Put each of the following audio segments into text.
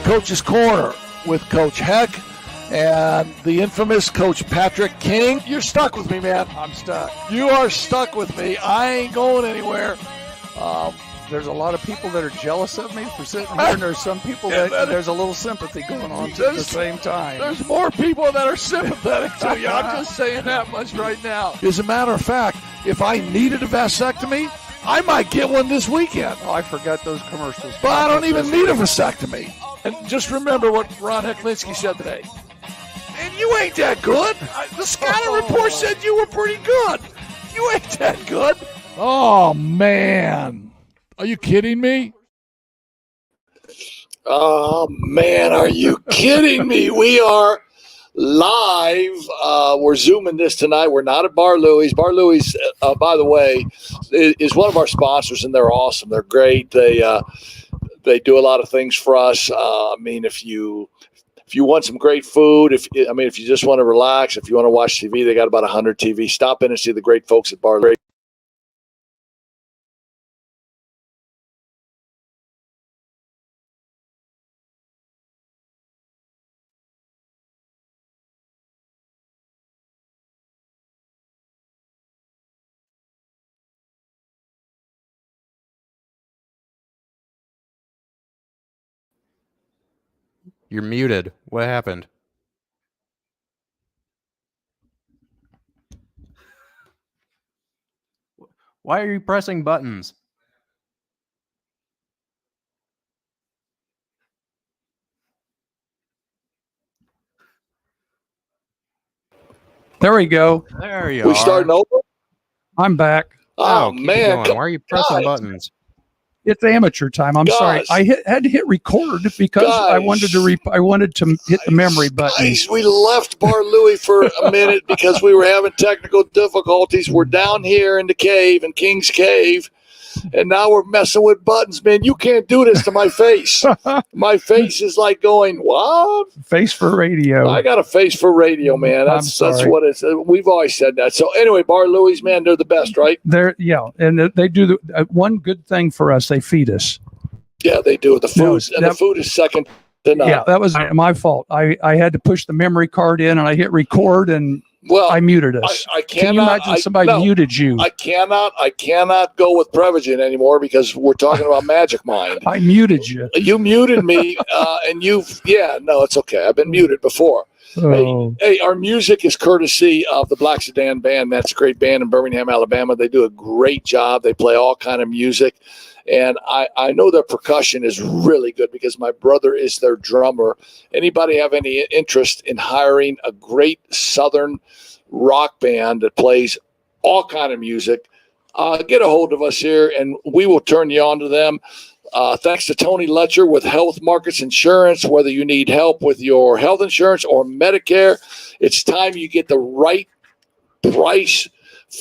Coach's Corner with Coach Heck and the infamous Coach Patrick King. You're stuck with me, man. I'm stuck. You are stuck with me. I ain't going anywhere. There's a lot of people that are jealous of me for sitting here, and there's some people that there's a little sympathy going on at the same time. There's more people that are sympathetic to you. I'm just saying that much right now. As a matter of fact, if I needed a vasectomy, I might get one this weekend. Oh, I forgot those commercials. But I don't even need a vasectomy. And just remember what Ron Heklinski said today. And you ain't that good. The scouting report said you were pretty good. You ain't that good. Oh, man. Are you kidding me? Oh, man, are you kidding me? We are live. We're Zooming this tonight. We're not at Bar Louie's. Bar Louie's, by the way, is one of our sponsors, and they're awesome. They're great. They do a lot of things for us. I mean, if you want some great food, if you just want to relax, if you want to watch TV, they got about 100 TVs. Stop in and see the great folks at Bar Louie's. You're muted. What happened? Why are you pressing buttons? There we go. There you We are. starting over? I'm back. Oh, keep it man. going. Why are you pressing guys. buttons? It's amateur time. I'm sorry. Guys. I had to hit record because I Guys. wanted to hit the memory button. Guys, we left Bar Louie for a minute because we were having technical difficulties. We're down here in the cave, in King's Cave, and now we're messing with buttons, man. You can't do this to my face. My face is like going, what? Face for radio. I got a face for radio, man. That's what it's. We've always said that. So anyway, Bar Louie's, man, they're the best, right? And they do one good thing for us. They feed us. Yeah, they do. The food is second to none. Yeah, that was my fault. I had to push the memory card in, and I hit record, and I muted us. I Can you imagine somebody muted you? I cannot go with Prevagen anymore because we're talking about Magic Mind. I muted you. You muted me, and it's okay. I've been muted before. Oh. Hey, our music is courtesy of the Black Sedan Band. That's a great band in Birmingham, Alabama. They do a great job. They play all kind of music. And I know their percussion is really good because my brother is their drummer. Anybody have any interest in hiring a great Southern rock band that plays all kind of music, get a hold of us here, and we will turn you on to them. Thanks to Tony Letcher with Health Markets Insurance. Whether you need help with your health insurance or Medicare, it's time you get the right price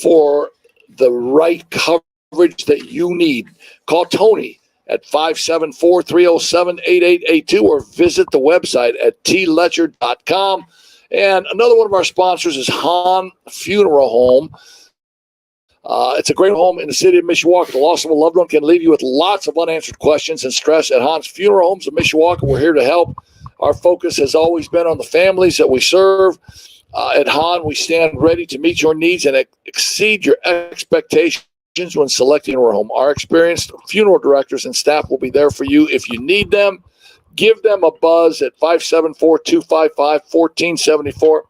for the right coverage that you need. Call Tony at 574-307-8882 or visit the website at tletcher.com. And another one of our sponsors is Hahn Funeral Home. It's a great home in the city of Mishawaka. The loss of a loved one can leave you with lots of unanswered questions and stress. At Hahn's Funeral Homes in Mishawaka, we're here to help. Our focus has always been on the families that we serve. At Hahn, we stand ready to meet your needs and exceed your expectations when selecting a home. Our experienced funeral directors and staff will be there for you if you need them. Give them a buzz at 574-255-1474.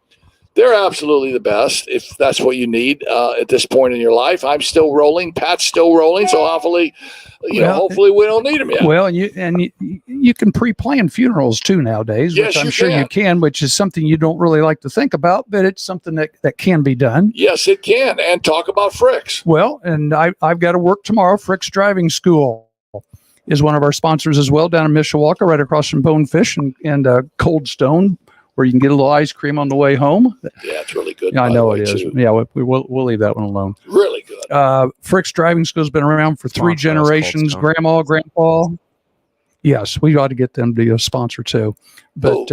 They're absolutely the best if that's what you need at this point in your life. I'm still rolling. Pat's still rolling. So hopefully we don't need them yet. Well, and you can pre-plan funerals too nowadays, Yes, which I'm sure you can, which is something you don't really like to think about, but it's something that can be done. Yes, it can. And talk about Fricks. Well, and I've got to work tomorrow. Fricks Driving School is one of our sponsors as well down in Mishawaka, right across from Bonefish and Cold Stone, where you can get a little ice cream on the way home. Yeah, it's really good. Yeah, I know it is. Too. Yeah, we'll leave that one alone. Really good. Fricks Driving School has been around for 3 generations. Grandma, Grandpa. Yes, we ought to get them to be a sponsor too. But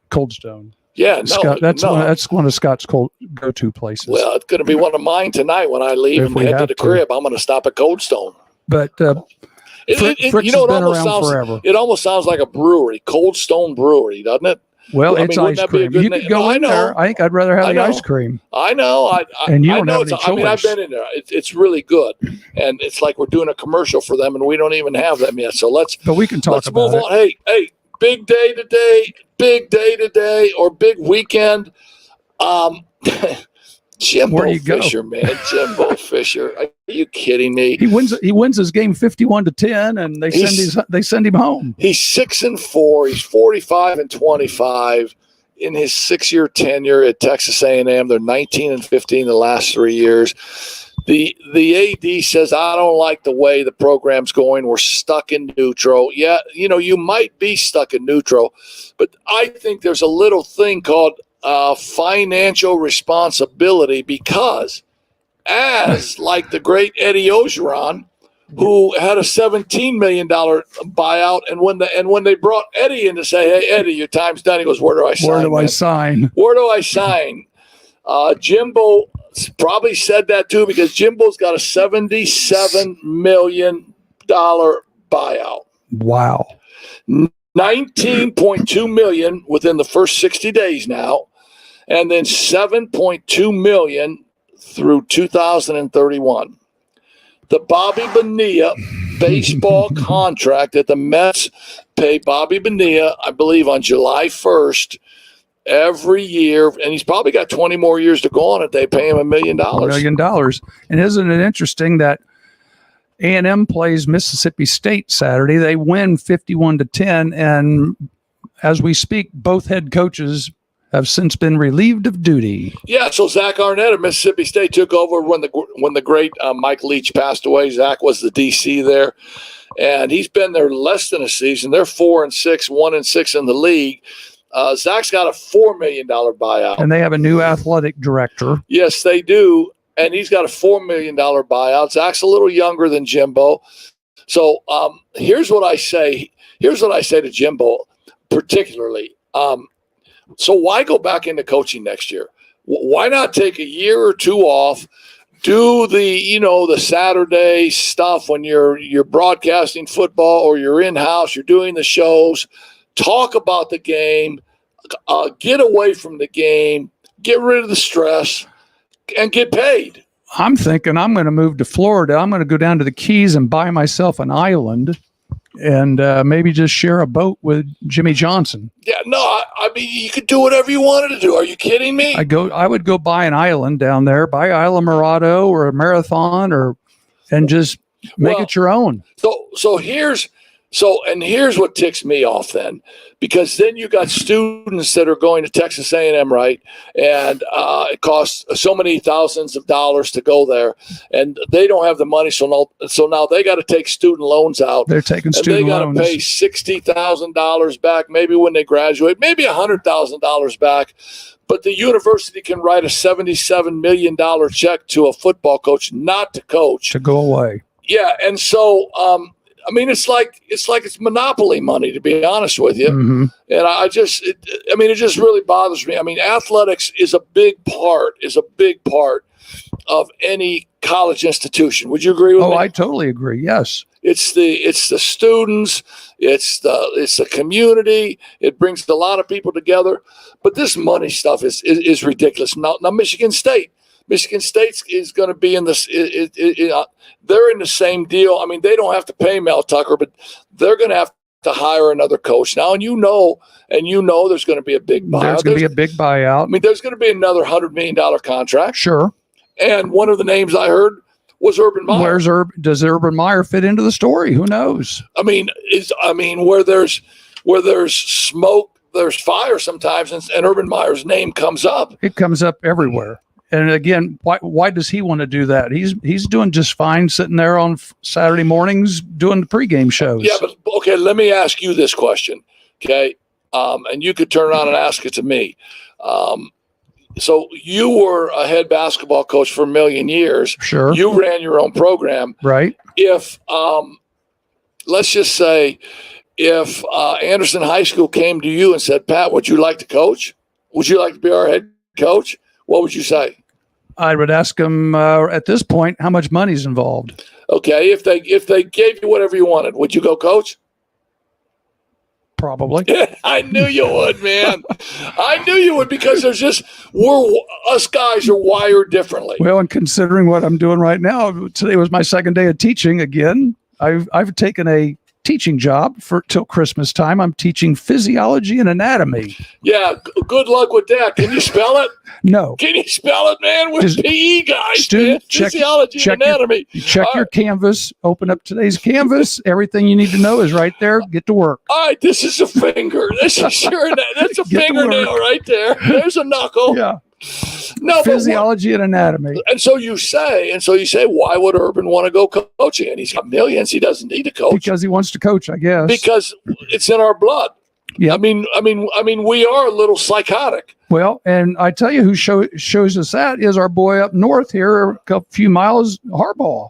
Cold Stone. Yeah, that's one of Scott's go-to places. Well, it's going to be one of mine tonight when I leave and head to the crib. I'm going to stop at Cold Stone. But Frick's has been around forever. It almost sounds like a brewery, Cold Stone Brewery, doesn't it? Well, I it's mean, wouldn't ice that be a cream. good You name? could go I in know. there. I think I'd rather have I the know. ice cream. I know. And you I don't know. have any I mean, I've choice. been in there. It's really good, and it's like we're doing a commercial for them, and we don't even have them yet. So But we can talk let's about move it. on. Hey, big day today, or big weekend. Jimbo Where do you go? Fisher, man, Jimbo Fisher. Are you kidding me? He wins his game 51-10, and they send him home. He's 6-4. He's 45-25 in his 6-year tenure at Texas A&M. They're 19-15 the last 3 years. The AD says, I don't like the way the program's going. We're stuck in neutral. Yeah, you might be stuck in neutral, but I think there's a little thing called financial responsibility, because as like the great Eddie Ogeron, who had a $17 million buyout, and when they brought Eddie in to say, hey, Eddie, your time's done, he goes, where do I sign? Where do I sign? Jimbo probably said that too, because Jimbo's got a $77 million buyout. Wow. $19.2 million within the first 60 days now, and then $7.2 million through 2031. The Bobby Bonilla baseball contract that the Mets pay Bobby Bonilla, I believe, on July 1st every year, and he's probably got 20 more years to go on it. They pay him $1 million. $1 million. And isn't it interesting that A&M plays Mississippi State Saturday? They win 51-10, and as we speak, both head coaches have since been relieved of duty. Yeah, so Zach Arnett of Mississippi State took over when the great Mike Leach passed away. Zach was the DC there, and he's been there less than a season. They're 4-6, 1-6 in the league. Zach's got a $4 million buyout. And they have a new athletic director. Yes, they do, and he's got a $4 million buyout. Zach's a little younger than Jimbo. So here's what I say. Here's what I say to Jimbo particularly. So why go back into coaching next year? Why not take a year or two off, do the Saturday stuff when you're broadcasting football, or you're in-house, you're doing the shows, talk about the game, get away from the game, get rid of the stress, and get paid. I'm thinking I'm going to move to Florida. I'm going to go down to the Keys and buy myself an island, and maybe just share a boat with Jimmy Johnson. Yeah, no, I mean, you could do whatever you wanted to do. Are you kidding me? I would go buy an island down there, buy Isla Morado or a Marathon, and just make it your own. So here's what ticks me off then, because then you got students that are going to Texas A&M, right? And it costs so many thousands of dollars to go there, and they don't have the money. So now they got to take student loans out. They're taking student loans. They got to pay $60,000 back, maybe when they graduate, maybe $100,000 back. But the university can write a $77 million check to a football coach not to coach. To go away. Yeah, and so I mean, it's like it's monopoly money, to be honest with you. Mm-hmm. And it just really bothers me. I mean, athletics is a big part of any college institution. Would you agree with me? Oh, I totally agree. Yes. It's the students, it's the community. It brings a lot of people together. But this money stuff is ridiculous. Now Michigan State is going to be in this. They're in the same deal. I mean, they don't have to pay Mel Tucker, but they're going to have to hire another coach now. And you know, there's going to be a big buyout. There's going to be a big buyout. I mean, there's going to be another $100 million contract. Sure. And one of the names I heard was Urban Meyer. Does Urban Meyer fit into the story? Who knows? I mean, where there's smoke, there's fire sometimes, and Urban Meyer's name comes up. It comes up everywhere. And again, why does he want to do that? He's doing just fine sitting there on Saturday mornings doing the pregame shows. Yeah, but okay, let me ask you this question, okay? And you could turn around and ask it to me. So you were a head basketball coach for a million years. Sure. You ran your own program. Right. If, let's just say, if Anderson High School came to you and said, Pat, would you like to coach? Would you like to be our head coach? What would you say? I would ask him at this point how much money's involved. Okay, if they gave you whatever you wanted, would you go coach? Probably. I knew you would, man. I knew you would because us guys are wired differently. Well, and considering what I'm doing right now, today was my second day of teaching again. I've taken a teaching job till Christmas time. I'm teaching physiology and anatomy. Yeah, good luck with that. Can you spell it? No. Can you spell it, man? We're Just PE guys, student, man. check- Physiology check and anatomy. You check All your right. canvas, open up today's canvas. Everything you need to know is right there. Get to work. All right, this is a finger. That's a Get to fingernail work. right there. There's a knuckle. Yeah. No, but Physiology and anatomy. and so you say, why would Urban want to go coaching? And he's got millions. He doesn't need to coach Because he wants to coach, I guess. because it's in our blood. Yeah. I mean, we are a little psychotic. Well, and I tell you who shows us that is our boy up north here, a few miles, Harbaugh.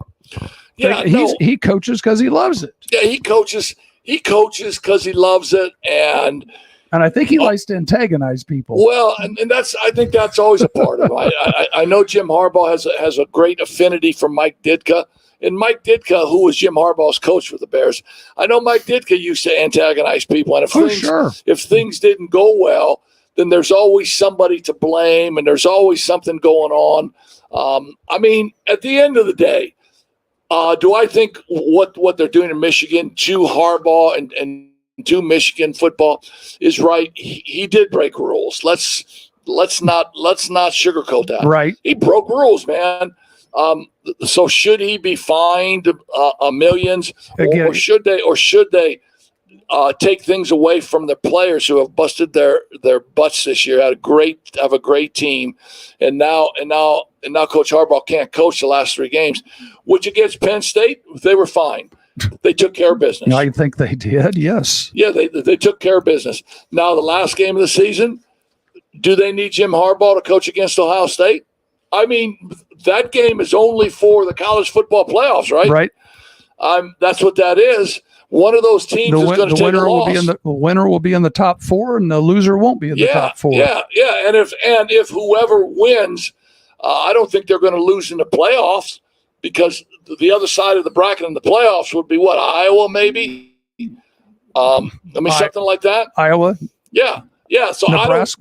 Yeah, He coaches because he loves it. yeah, he coaches. He coaches because he loves it, and And I think he likes to antagonize people. well, and I think that's always a part of it. I know Jim Harbaugh has a great affinity for Mike Ditka. And Mike Ditka, who was Jim Harbaugh's coach for the Bears, I know Mike Ditka used to antagonize people. And if things didn't go well, then there's always somebody to blame, and there's always something going on. At the end of the day, do I think what they're doing in Michigan to Harbaugh and to Michigan football is right? He did break rules. Let's not sugarcoat that. Right. He broke rules, man. So should he be fined millions, Again. or should they take things away from the players who have busted their butts this year? Have a great team, and now Coach Harbaugh can't coach the last 3 games, which against Penn State they were fine. They took care of business. I think they did. Yes. Yeah, they took care of business. Now the last game of the season, do they need Jim Harbaugh to coach against Ohio State? I mean, that game is only for the college football playoffs, right? Right. That's what that is. One of those teams is going to take a loss. The winner will be in the top 4, and the loser won't be in the top 4. Yeah. And if whoever wins, I don't think they're going to lose in the playoffs, because the other side of the bracket in the playoffs would be what, Iowa maybe? Something like that. Iowa. Yeah. So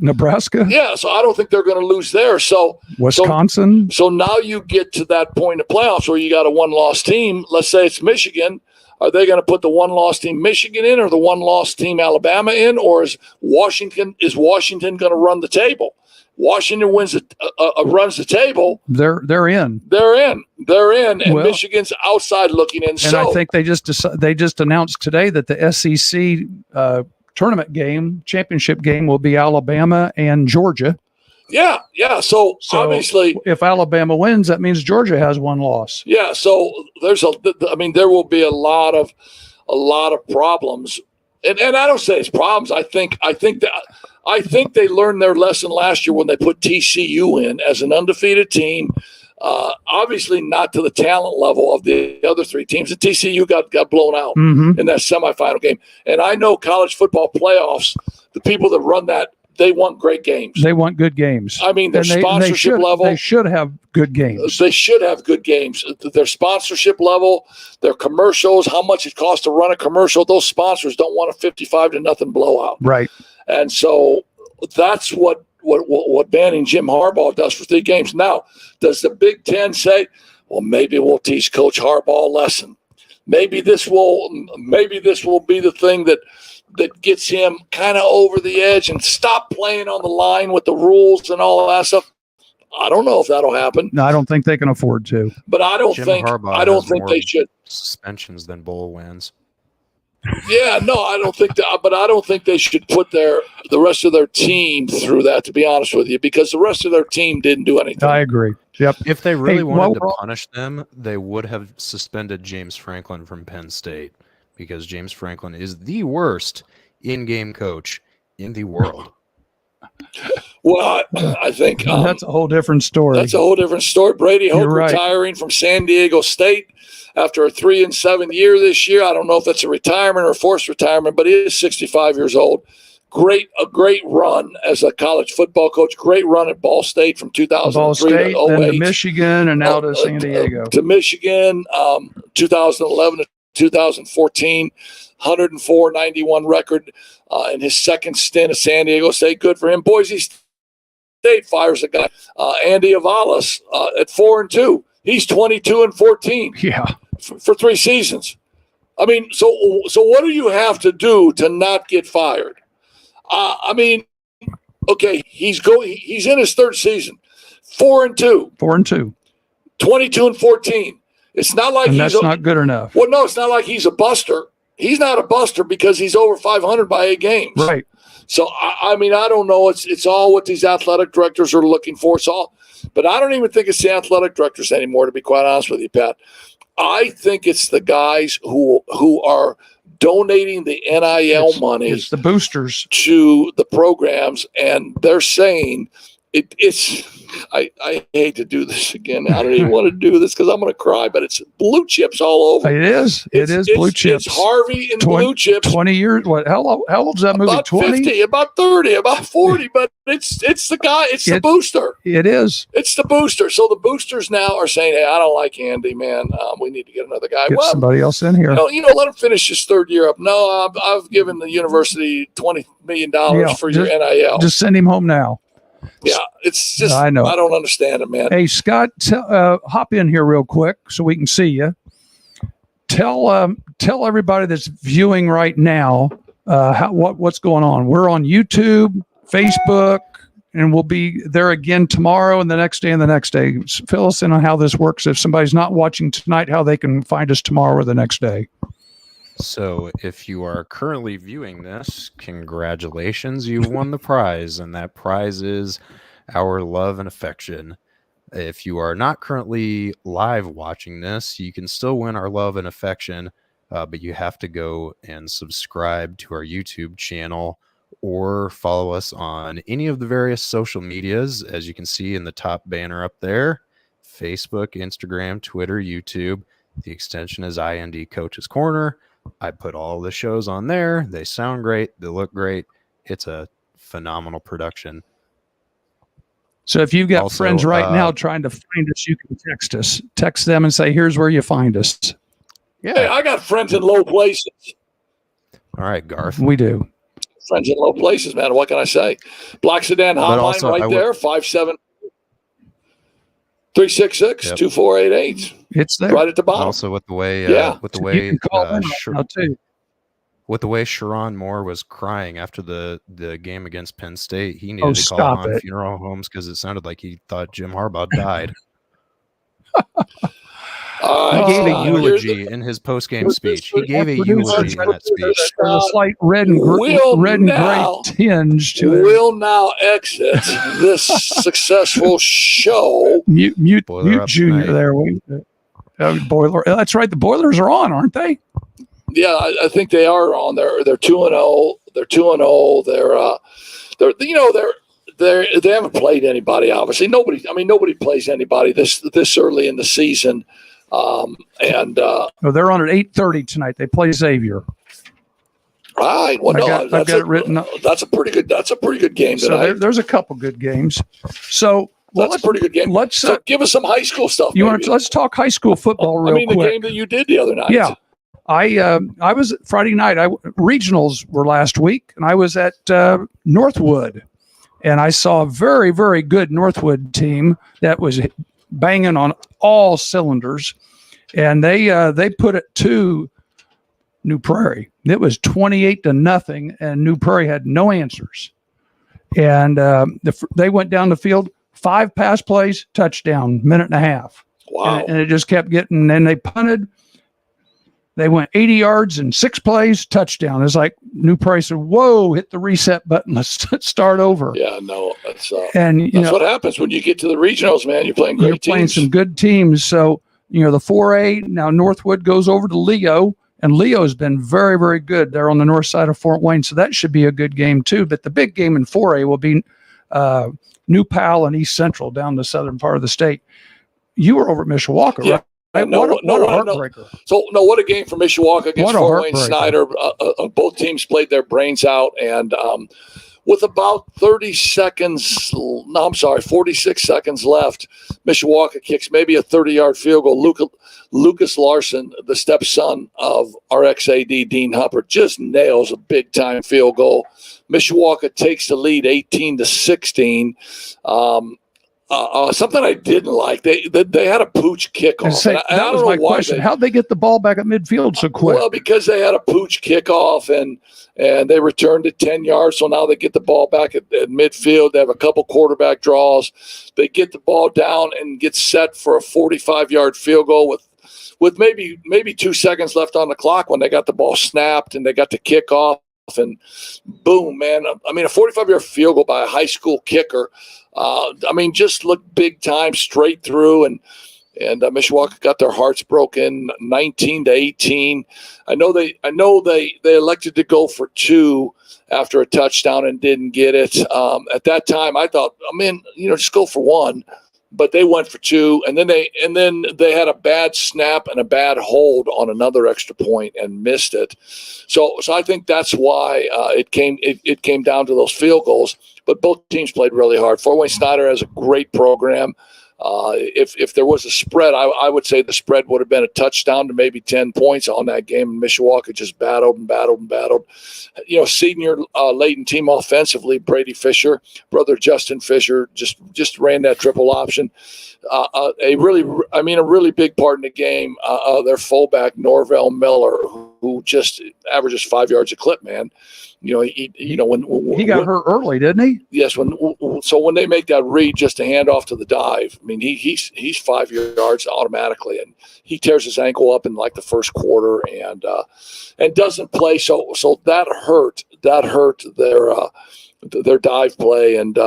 Nebraska. Yeah. So I don't think they're going to lose there. So Wisconsin. So now you get to that point in the playoffs where you got a 1-loss team. Let's say it's Michigan. Are they going to put the 1-loss team Michigan in, or the 1-loss team Alabama in, or is Washington going to run the table? Washington runs the table. They're in. They're in, and Well, Michigan's outside looking in. And I think they just announced today that the SEC tournament championship game will be Alabama and Georgia. Yeah. So obviously, if Alabama wins, that means Georgia has 1 loss. Yeah. So there will be a lot of problems, and I don't say it's problems. I think they learned their lesson last year when they put TCU in as an undefeated team. Obviously not to the talent level of the other 3 teams. And TCU got blown out in that semifinal game. And I know college football playoffs, the people that run that, they want great games. They want good games. I mean, their sponsorship level. They should have good games. They should have good games. Their sponsorship level, their commercials, how much it costs to run a commercial. Those sponsors don't want a 55-0 blowout. Right. And so that's what banning Jim Harbaugh does for 3 games. Now, does the Big Ten say, well, maybe we'll teach Coach Harbaugh a lesson? Maybe this will be the thing that gets him kind of over the edge and stop playing on the line with the rules and all that stuff. I don't know if that'll happen. No, I don't think they can afford to. But I don't Jim think Harbaugh they should. Suspensions than bowl wins. Yeah, no, I don't think that. But I don't think they should put the rest of their team through that. To be honest with you, because the rest of their team didn't do anything. I agree. Yep. If they really wanted while to we're on- punish them, they would have suspended James Franklin from Penn State, because James Franklin is the worst in-game coach in the world. Well, I think that's a whole different story. That's a whole different story. Brady Hoke You're right. retiring from San Diego State after a 3-7 year this year. I don't know if that's a retirement or forced retirement, but he is 65 years old. a great run as a college football coach. Great run at Ball State from 2003 Ball State, to then 08. to Michigan, and now to San Diego. To Michigan, 2011 to 2014, 104-91 record in his second stint at San Diego State. Good for him. Boise State fires a guy, Andy Avalos, at 4-2. He's 22-14 Yeah. for 3 seasons. I mean, so what do you have to do to not get fired? I mean, okay, he's in his 3rd season, 4-2, 4-2. 22-14. It's not like And he's that's not good enough. well, no, it's not like he's a buster. He's not a buster because he's over 500 by 8 games. Right. So I mean, I don't know. It's all what these athletic directors are looking for. It's all, but I don't even think it's the athletic directors anymore. To be quite honest with you, Pat, I think it's the guys who are donating the NIL money. It's the boosters. To the programs, and they're saying it's. I hate to do this again. I don't even want to do this because I'm going to cry. But it's blue chips all over. It is. It is blue chips. It's Harvey and blue chips. 20 years. What? How old's that movie? About 20? 50, about 30, about 40. But it's the guy. It's the booster. It is. It's the booster. So the boosters now are saying, "Hey, I don't like Andy, man. We need to get another guy." Get somebody else in here. You know, let him finish his 3rd year up. No, I've given the university $20 million for your NIL. Just send him home now. Yeah, it's just I know. I don't understand it, man. Hey, Scott, hop in here real quick so we can see you. Tell everybody that's viewing right now what's going on. We're on YouTube, Facebook, and we'll be there again tomorrow and the next day and the next day. Fill us in on how this works. If somebody's not watching tonight, how they can find us tomorrow or the next day. So if you are currently viewing this, congratulations, you've won the prize, and that prize is our love and affection. If you are not currently live watching this, you can still win our love and affection, but you have to go and subscribe to our YouTube channel or follow us on any of the various social medias, as you can see in the top banner up there: Facebook, Instagram, Twitter, YouTube. The extension is IND Coach's Corner. I put all the shows on there. They sound great. They look great. It's a phenomenal production. So if you've got Also, friends right now trying to find us, you can text us. Text them and say, "Here's where you find us." Yeah. Hey, I got friends in low places. All right, Garth. We do. Friends in low places, man. What can I say? Black Sedan But hotline also, right there, 57366-2488. It's there. Right at the bottom. Also, with the way, Yeah. with the You way, can call in right now too. with the way Sharon Moore was crying after the game against Penn State, he needed Oh, to call stop on it. funeral homes because it sounded like he thought Jim Harbaugh died. He gave a eulogy in his post-game speech. He gave a eulogy in that speech. There's a slight red and gray tinge to it. We'll now exit this successful show. Mute Boiler up Junior tonight. there. Boiler. That's right. The Boilers are on, aren't they? Yeah, I think they are on there. They're 2-0. They're 2-0. They haven't played anybody. Obviously, nobody plays anybody this early in the season. They're on at 8:30 tonight. They play Xavier. All right. Well, I've got it written up. That's a pretty good game So tonight. there's a couple good games. So That's a pretty good game. Let's give us some high school stuff. let's talk high school football real quick. The game that you did the other night. Yeah. I was Friday night. Regionals were last week, and I was at Northwood, and I saw a very, very good Northwood team that was banging on all cylinders, and they put it to New Prairie. It was 28-0, and New Prairie had no answers. And they went down the field, 5 pass plays, touchdown, minute and a half. Wow. And it just kept getting. And they punted. They went 80 yards in 6 plays, touchdown. It's like New Prairie said, "Whoa, hit the reset button. Let's start over." Yeah, no, that's what happens when you get to the regionals, man. You're playing You're playing some good teams. So, the 4A, now Northwood goes over to Leo, and Leo's been very, very good. They're on the north side of Fort Wayne, so that should be a good game too. But the big game in 4A will be New Pal and East Central down the southern part of the state. You were over at Mishawaka, Yeah. right? no, what a no, heartbreaker. So, no, what a game for Mishawaka against What a Fort Wayne heartbreaker. Snyder. Both teams played their brains out, and with about 46 seconds left, Mishawaka kicks maybe a 30-yard field goal. Lucas Larson, the stepson of our ex-AD Dean Huppert, just nails a big-time field goal. Mishawaka takes the lead 18-16. Something I didn't like, they had a pooch kickoff. That was my question. How'd they get the ball back at midfield so quick? Well, because they had a pooch kickoff and they returned it 10 yards. So now they get the ball back at midfield. They have a couple quarterback draws. They get the ball down and get set for a 45-yard field goal with maybe 2 seconds left on the clock when they got the ball snapped and they got the kickoff. And boom, man. I mean, a 45-yard field goal by a high school kicker. Just looked big time straight through, and Mishawaka got their hearts broken, 19-18. I know they elected to go for 2 after a touchdown and didn't get it. At that time, I thought, just go for 1. But they went for 2, and then they had a bad snap and a bad hold on another extra point and missed it. So I think that's why it came down to those field goals. But both teams played really hard. Fort Wayne Snyder has a great program. If there was a spread, I would say the spread would have been a touchdown to maybe 10 points on that game. And Mishawaka just battled. Senior Layton team offensively, Brady Fisher, brother Justin Fisher, just ran that triple option. A really big part in the game. Their fullback Norvell Miller, who just averages 5 yards a clip, man. When he got hurt early, didn't he? Yes. When they make that read just to hand off to the dive, he's 5 yards automatically, and he tears his ankle up in like the first quarter and doesn't play. So that hurt their dive play, and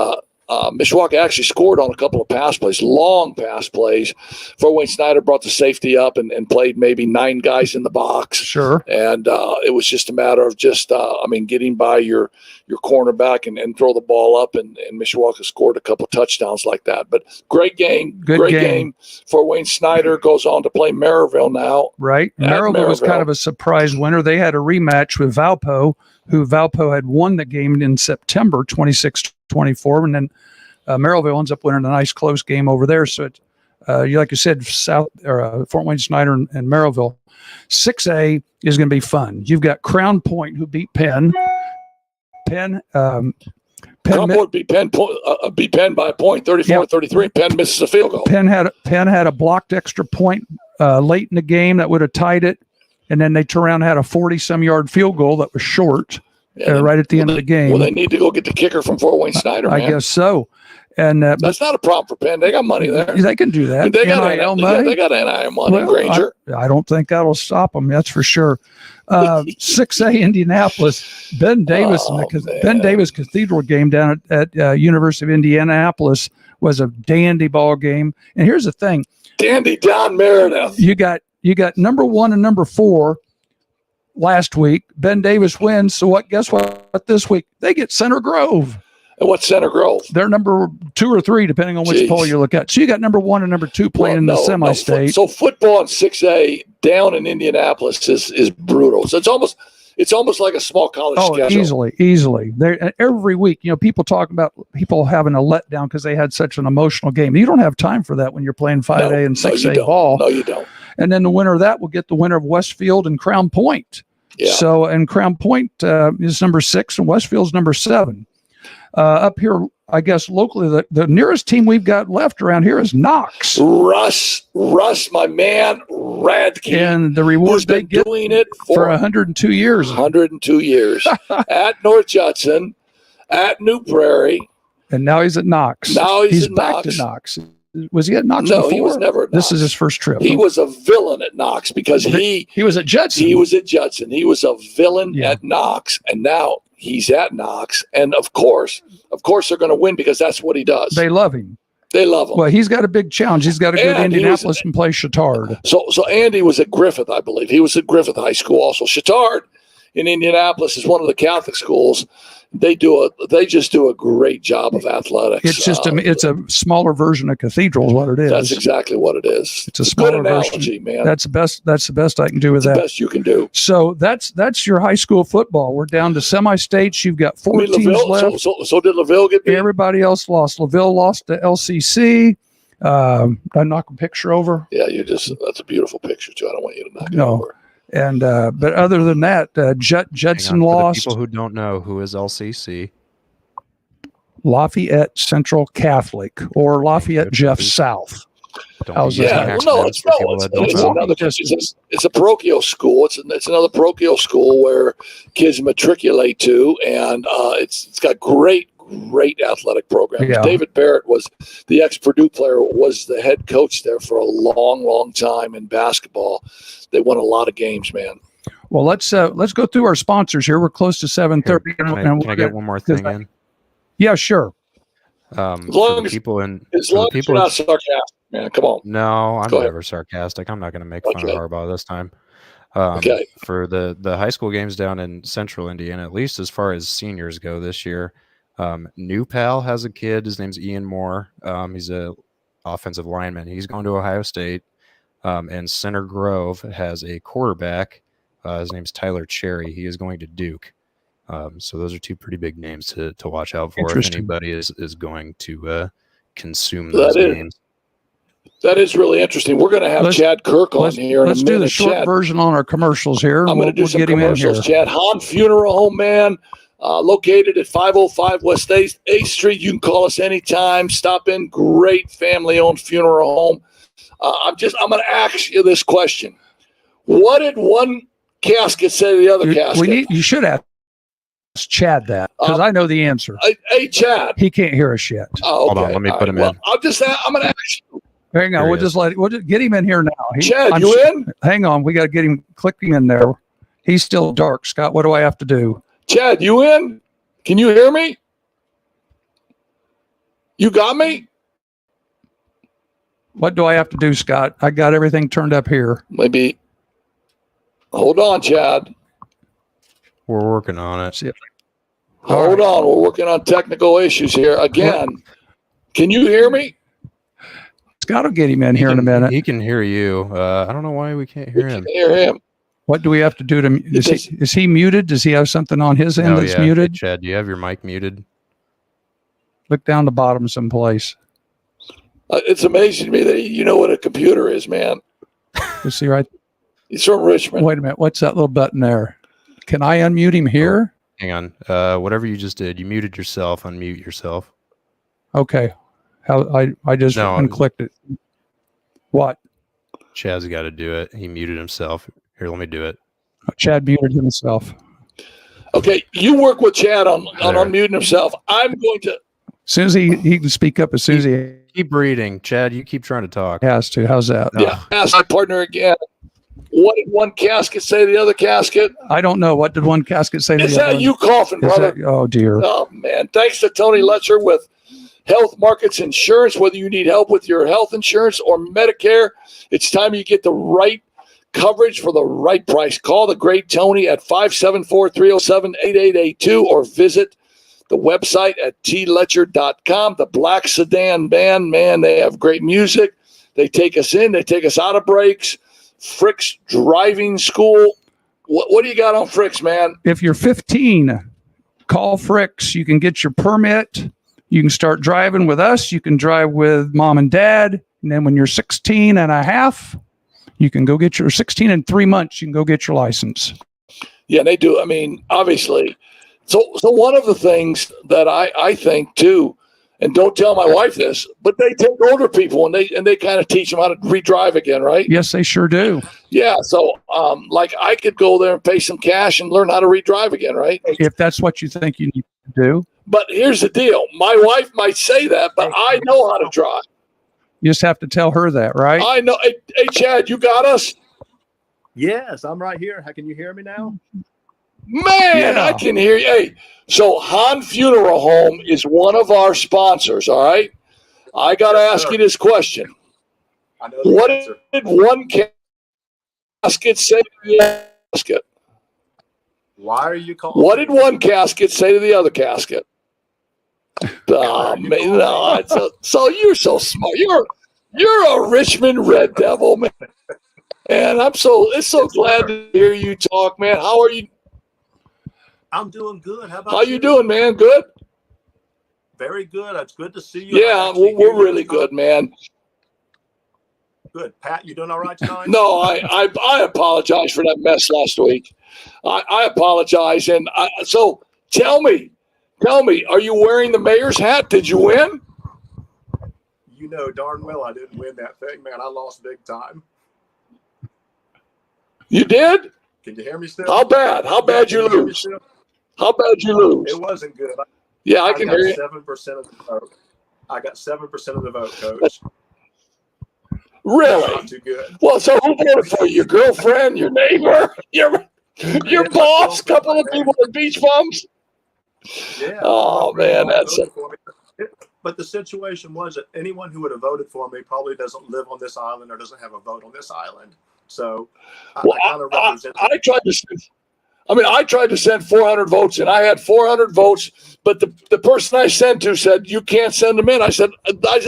Mishawaka actually scored on a couple of pass plays, long pass plays. Fort Wayne Snyder brought the safety up and played maybe 9 guys in the box. Sure. And it was just a matter of getting by your cornerback and throw the ball up, and Mishawaka scored a couple touchdowns like that. But great game. Great game. Fort Wayne Snyder goes on to play Maryville now. Right. Maryville was kind of a surprise winner. They had a rematch with Valpo, who Valpo had won the game in September 26-24, and then Maryville ends up winning a nice close game over there. So, like you said, Fort Wayne Snyder and Maryville. 6A is going to be fun. You've got Crown Point, who beat Penn. Crown Point beat Penn by a point, 34-33. Penn misses a field goal. Penn had a blocked extra point late in the game that would have tied it. And then they turned around and had a 40-some-yard field goal that was short right at the end of the game. Well, they need to go get the kicker from Fort Wayne Snyder, man. I guess so. And that's not a problem for Penn. They got money there. They can do that. They got NIL money. They got NIL money, Granger. I don't think that'll stop them. That's for sure. 6A Indianapolis. Ben Davis Cathedral game down at University of Indianapolis was a dandy ball game. And here's the thing. Dandy Don Meredith. You got number 1 and number 4 last week. Ben Davis wins. So guess what this week? They get Center Grove. And what's Center Grove? They're number 2 or 3, depending on which poll you look at. So you got number 1 and number 2 playing in the semi-state. So football in 6A down in Indianapolis is brutal. So it's almost like a small college schedule. Easily. Every week, people talk about people having a letdown because they had such an emotional game. You don't have time for that when you're playing 5A and 6A ball. No, you don't. And then the winner of that will get the winner of Westfield and Crown Point. Yeah. So, and Crown Point is number 6 and Westfield's number 7. Up here, I guess locally, the nearest team we've got left around here is Knox. Russ, my man, Radke. And the rewards they get doing it for 102 years. 102 years. At North Judson, at New Prairie. And now he's at Knox. Now he's back to Knox. Was he at Knox before? No, he was never at Knox. This is his first trip. He was a villain at Knox because he was at Judson. He was at Judson. He was a villain at Knox, and now he's at Knox. And of course, they're going to win because that's what he does. They love him. They love him. Well, he's got a big challenge. He's got to go to Indianapolis and play Chittard. So Andy was at Griffith, I believe. He was at Griffith High School also. Chittard in Indianapolis is one of the Catholic schools. They just do a great job of athletics. It's just it's a smaller version of Cathedral is what it is. That's exactly what it is. It's a smaller good analogy, version. man. That's the best I can do with It's that. the best you can do. So that's your high school football. We're down to semi-states. You've got 4 teams LaVille, left. so did LaVille get beat? Everybody else lost. LaVille lost to LCC. I knock a picture over. Yeah, that's a beautiful picture too. I don't want you to knock it No. over. And but other than that, Judson Hang on, for the lost. people who don't know, who is LCC? Lafayette Central Catholic or Lafayette Jeff South. Don't How's be that? using Well, no, acronyms for people that don't know. it's a parochial school. It's another parochial school where kids matriculate to, and it's got great athletic programs. Yeah. David Barrett was the ex-Purdue player, was the head coach there for a long time in basketball. They won a lot of games, man. Well, let's go through our sponsors here. We're close to 7:30. Can I get one more thing in? Yeah, sure. As long as you're not sarcastic, man. Come on. No, I'm Go ahead. never sarcastic. I'm not going to make fun of Harbaugh this time. Okay. For the high school games down in Central Indiana, at least as far as seniors go this year, New Pal has a kid. His name's Ian Moore. He's a offensive lineman. He's going to Ohio State. And Center Grove has a quarterback. His name's Tyler Cherry. He is going to Duke. So those are two pretty big names to watch out for if anybody is going to consume those games. That is really interesting. We're going to have Chad Kirk on here in a minute. Let's do the short version on our commercials here. I'm going to do some commercials, Chad. Hahn Funeral Home, man, located at 505 West 8th Street. You can call us anytime. Stop in. Great family-owned funeral home. I'm going to ask you this question. What did one casket say to the other casket? You should ask Chad that, because I know the answer. Hey, Chad. He can't hear us yet. Oh, okay. Hold on, let me put him in. I'm going to ask you. Hang on, we'll just get him in here now. Chad, you in? Hang on, we got to get him, click him in there. He's still dark. Scott, what do I have to do? Chad, you in? Can you hear me? You got me? What do I have to do, Scott? I got everything turned up here. Maybe. Hold on, Chad. We're working on it. Hold on. We're working on technical issues here. Again, can you hear me? Scott will get him in here in a minute. He can hear you. I don't know why we can't hear him. Can hear him. What do we have to do to? Is he muted? Does he have something on his end that's muted? Chad, do you have your mic muted? Look down the bottom someplace. It's amazing to me that you know what a computer is, man. You see right? He's from Richmond. Wait a minute. What's that little button there? Can I unmute him here? Hang on. Whatever you just did, you muted yourself. Unmute yourself. Okay. I just unclicked it. What? Chad's got to do it. He muted himself. Here, let me do it. Chad muted himself. Okay, you work with Chad on unmuting himself. I'm going to. As soon as he can speak up, as soon as he keep reading, Chad. You keep trying to talk. Has to. How's that? Yeah. Ask my partner again. What did one casket say to the other casket? I don't know. What did one casket say to the other? Is that you coughing, brother? Oh dear. Oh man! Thanks to Tony Letcher with Health Markets Insurance. Whether you need help with your health insurance or Medicare, it's time you get the right coverage for the right price. Call the great Tony at 574-307-8882 or visit the website at tletcher.com. The Black Sedan Band, man, they have great music. They take us in. They take us out of breaks. Frick's Driving School. What do you got on Frick's, man? If you're 15, call Frick's. You can get your permit. You can start driving with us. You can drive with mom and dad. And then when you're 16 and a half, you can go get your 16 and 3 months. You can go get your license. Yeah, they do. I mean, obviously. So one of the things that I think too, and don't tell my wife this, but they take older people and they kind of teach them how to redrive again, right? Yes, they sure do. Yeah. So like I could go there and pay some cash and learn how to redrive again, right? If that's what you think you need to do. But here's the deal. My wife might say that, but I know how to drive. You just have to tell her that, right? I know. Hey, Chad, you got us? Yes, I'm right here. How can you hear me now? Man, I can hear you. Hey, so Hahn Funeral Home is one of our sponsors, all right? I got to ask you this question. I know What did one casket say to the other casket? Why are you calling? What did one casket say to the other casket? Oh, man, no, so you're so smart. You're a Richmond Red Devil, man. And it's so glad to hear you talk, man. How are you? I'm doing good. How about How you doing, man? Good? Very good. It's good to see you. Yeah, we're really good, man. Good. Pat, you doing all right tonight? No, I apologize for that mess last week. I apologize. And so tell me, are you wearing the mayor's hat? Did you win? You know darn well I didn't win that thing, man. I lost big time. You did? Can you hear me still? How bad? How bad you lose? How bad you lose? It wasn't good. Yeah, I can hear you. 7% of the vote. I got 7% of the vote, Coach. Really? Not too good. Well, so who voted for you? Your girlfriend, your neighbor, your boss, couple of people at Beach Bums? Yeah. Oh, man, that's it. But the situation was that anyone who would have voted for me probably doesn't live on this island or doesn't have a vote on this island. So I kind of represent. I tried to send 400 votes in. I had 400 votes, but the person I sent to said, you can't send them in. I said,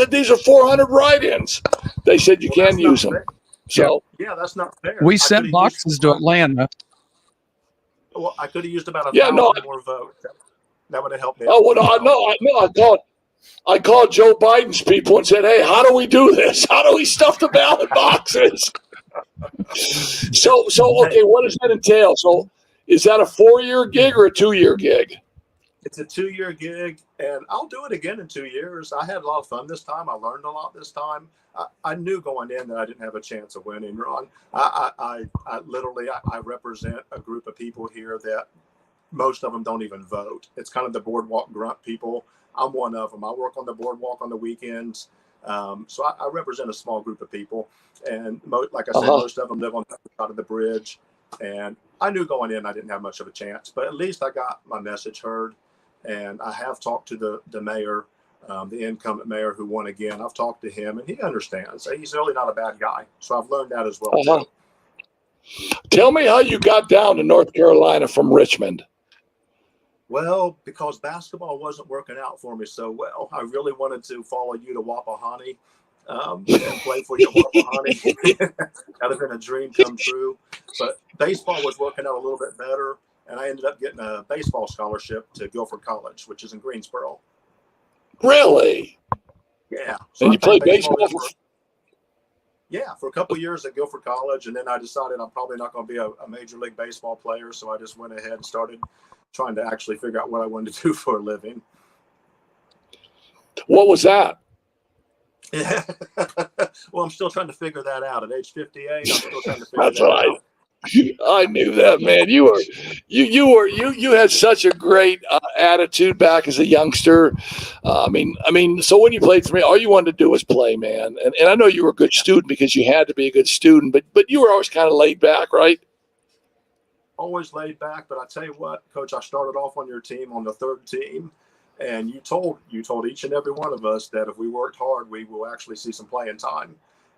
these are 400 write-ins. They said you can't use them. Fair. So yeah, that's not fair. We sent boxes to Atlanta. Well, I could have used about 1,000 more votes. That would have helped me. Oh, well, I called Joe Biden's people and said, hey, how do we do this? How do we stuff the ballot boxes? So okay, what does that entail? So is that a 4-year gig or a 2-year gig? It's a 2-year gig, and I'll do it again in 2 years. I had a lot of fun this time. I learned a lot this time. I knew going in that I didn't have a chance of winning, Ron. I literally represent a group of people here that most of them don't even vote. It's kind of the boardwalk grunt people. I'm one of them. I work on the boardwalk on the weekends. So I represent a small group of people. And like I said, most of them live on the other side of the bridge. And I knew going in I didn't have much of a chance, but at least I got my message heard. And I have talked to the mayor, the incumbent mayor who won again. I've talked to him, and he understands. He's really not a bad guy. So I've learned that as well. Too. Tell me how you got down to North Carolina from Richmond. Well, because basketball wasn't working out for me so well, I really wanted to follow you to Wapahani and play for you at Wapahani. That would have been a dream come true. But baseball was working out a little bit better, and I ended up getting a baseball scholarship to Guilford College, which is in Greensboro. Really? Yeah. So and you played baseball for a couple of years at Guilford College, and then I decided I'm probably not going to be a Major League Baseball player, so I just went ahead and started trying to actually figure out what I wanted to do for a living. What was that? Well, I'm still trying to figure that out. At age 58, I'm still trying to figure That's that right. out. I knew that, man. You had such a great attitude back as a youngster. I mean, so when you played for me, all you wanted to do was play, man. And I know you were a good student because you had to be a good student, but you were always kind of laid back, right? Always laid back, but I tell you what, Coach, I started off on your team on the third team, and you told each and every one of us that if we worked hard, we will actually see some playing time.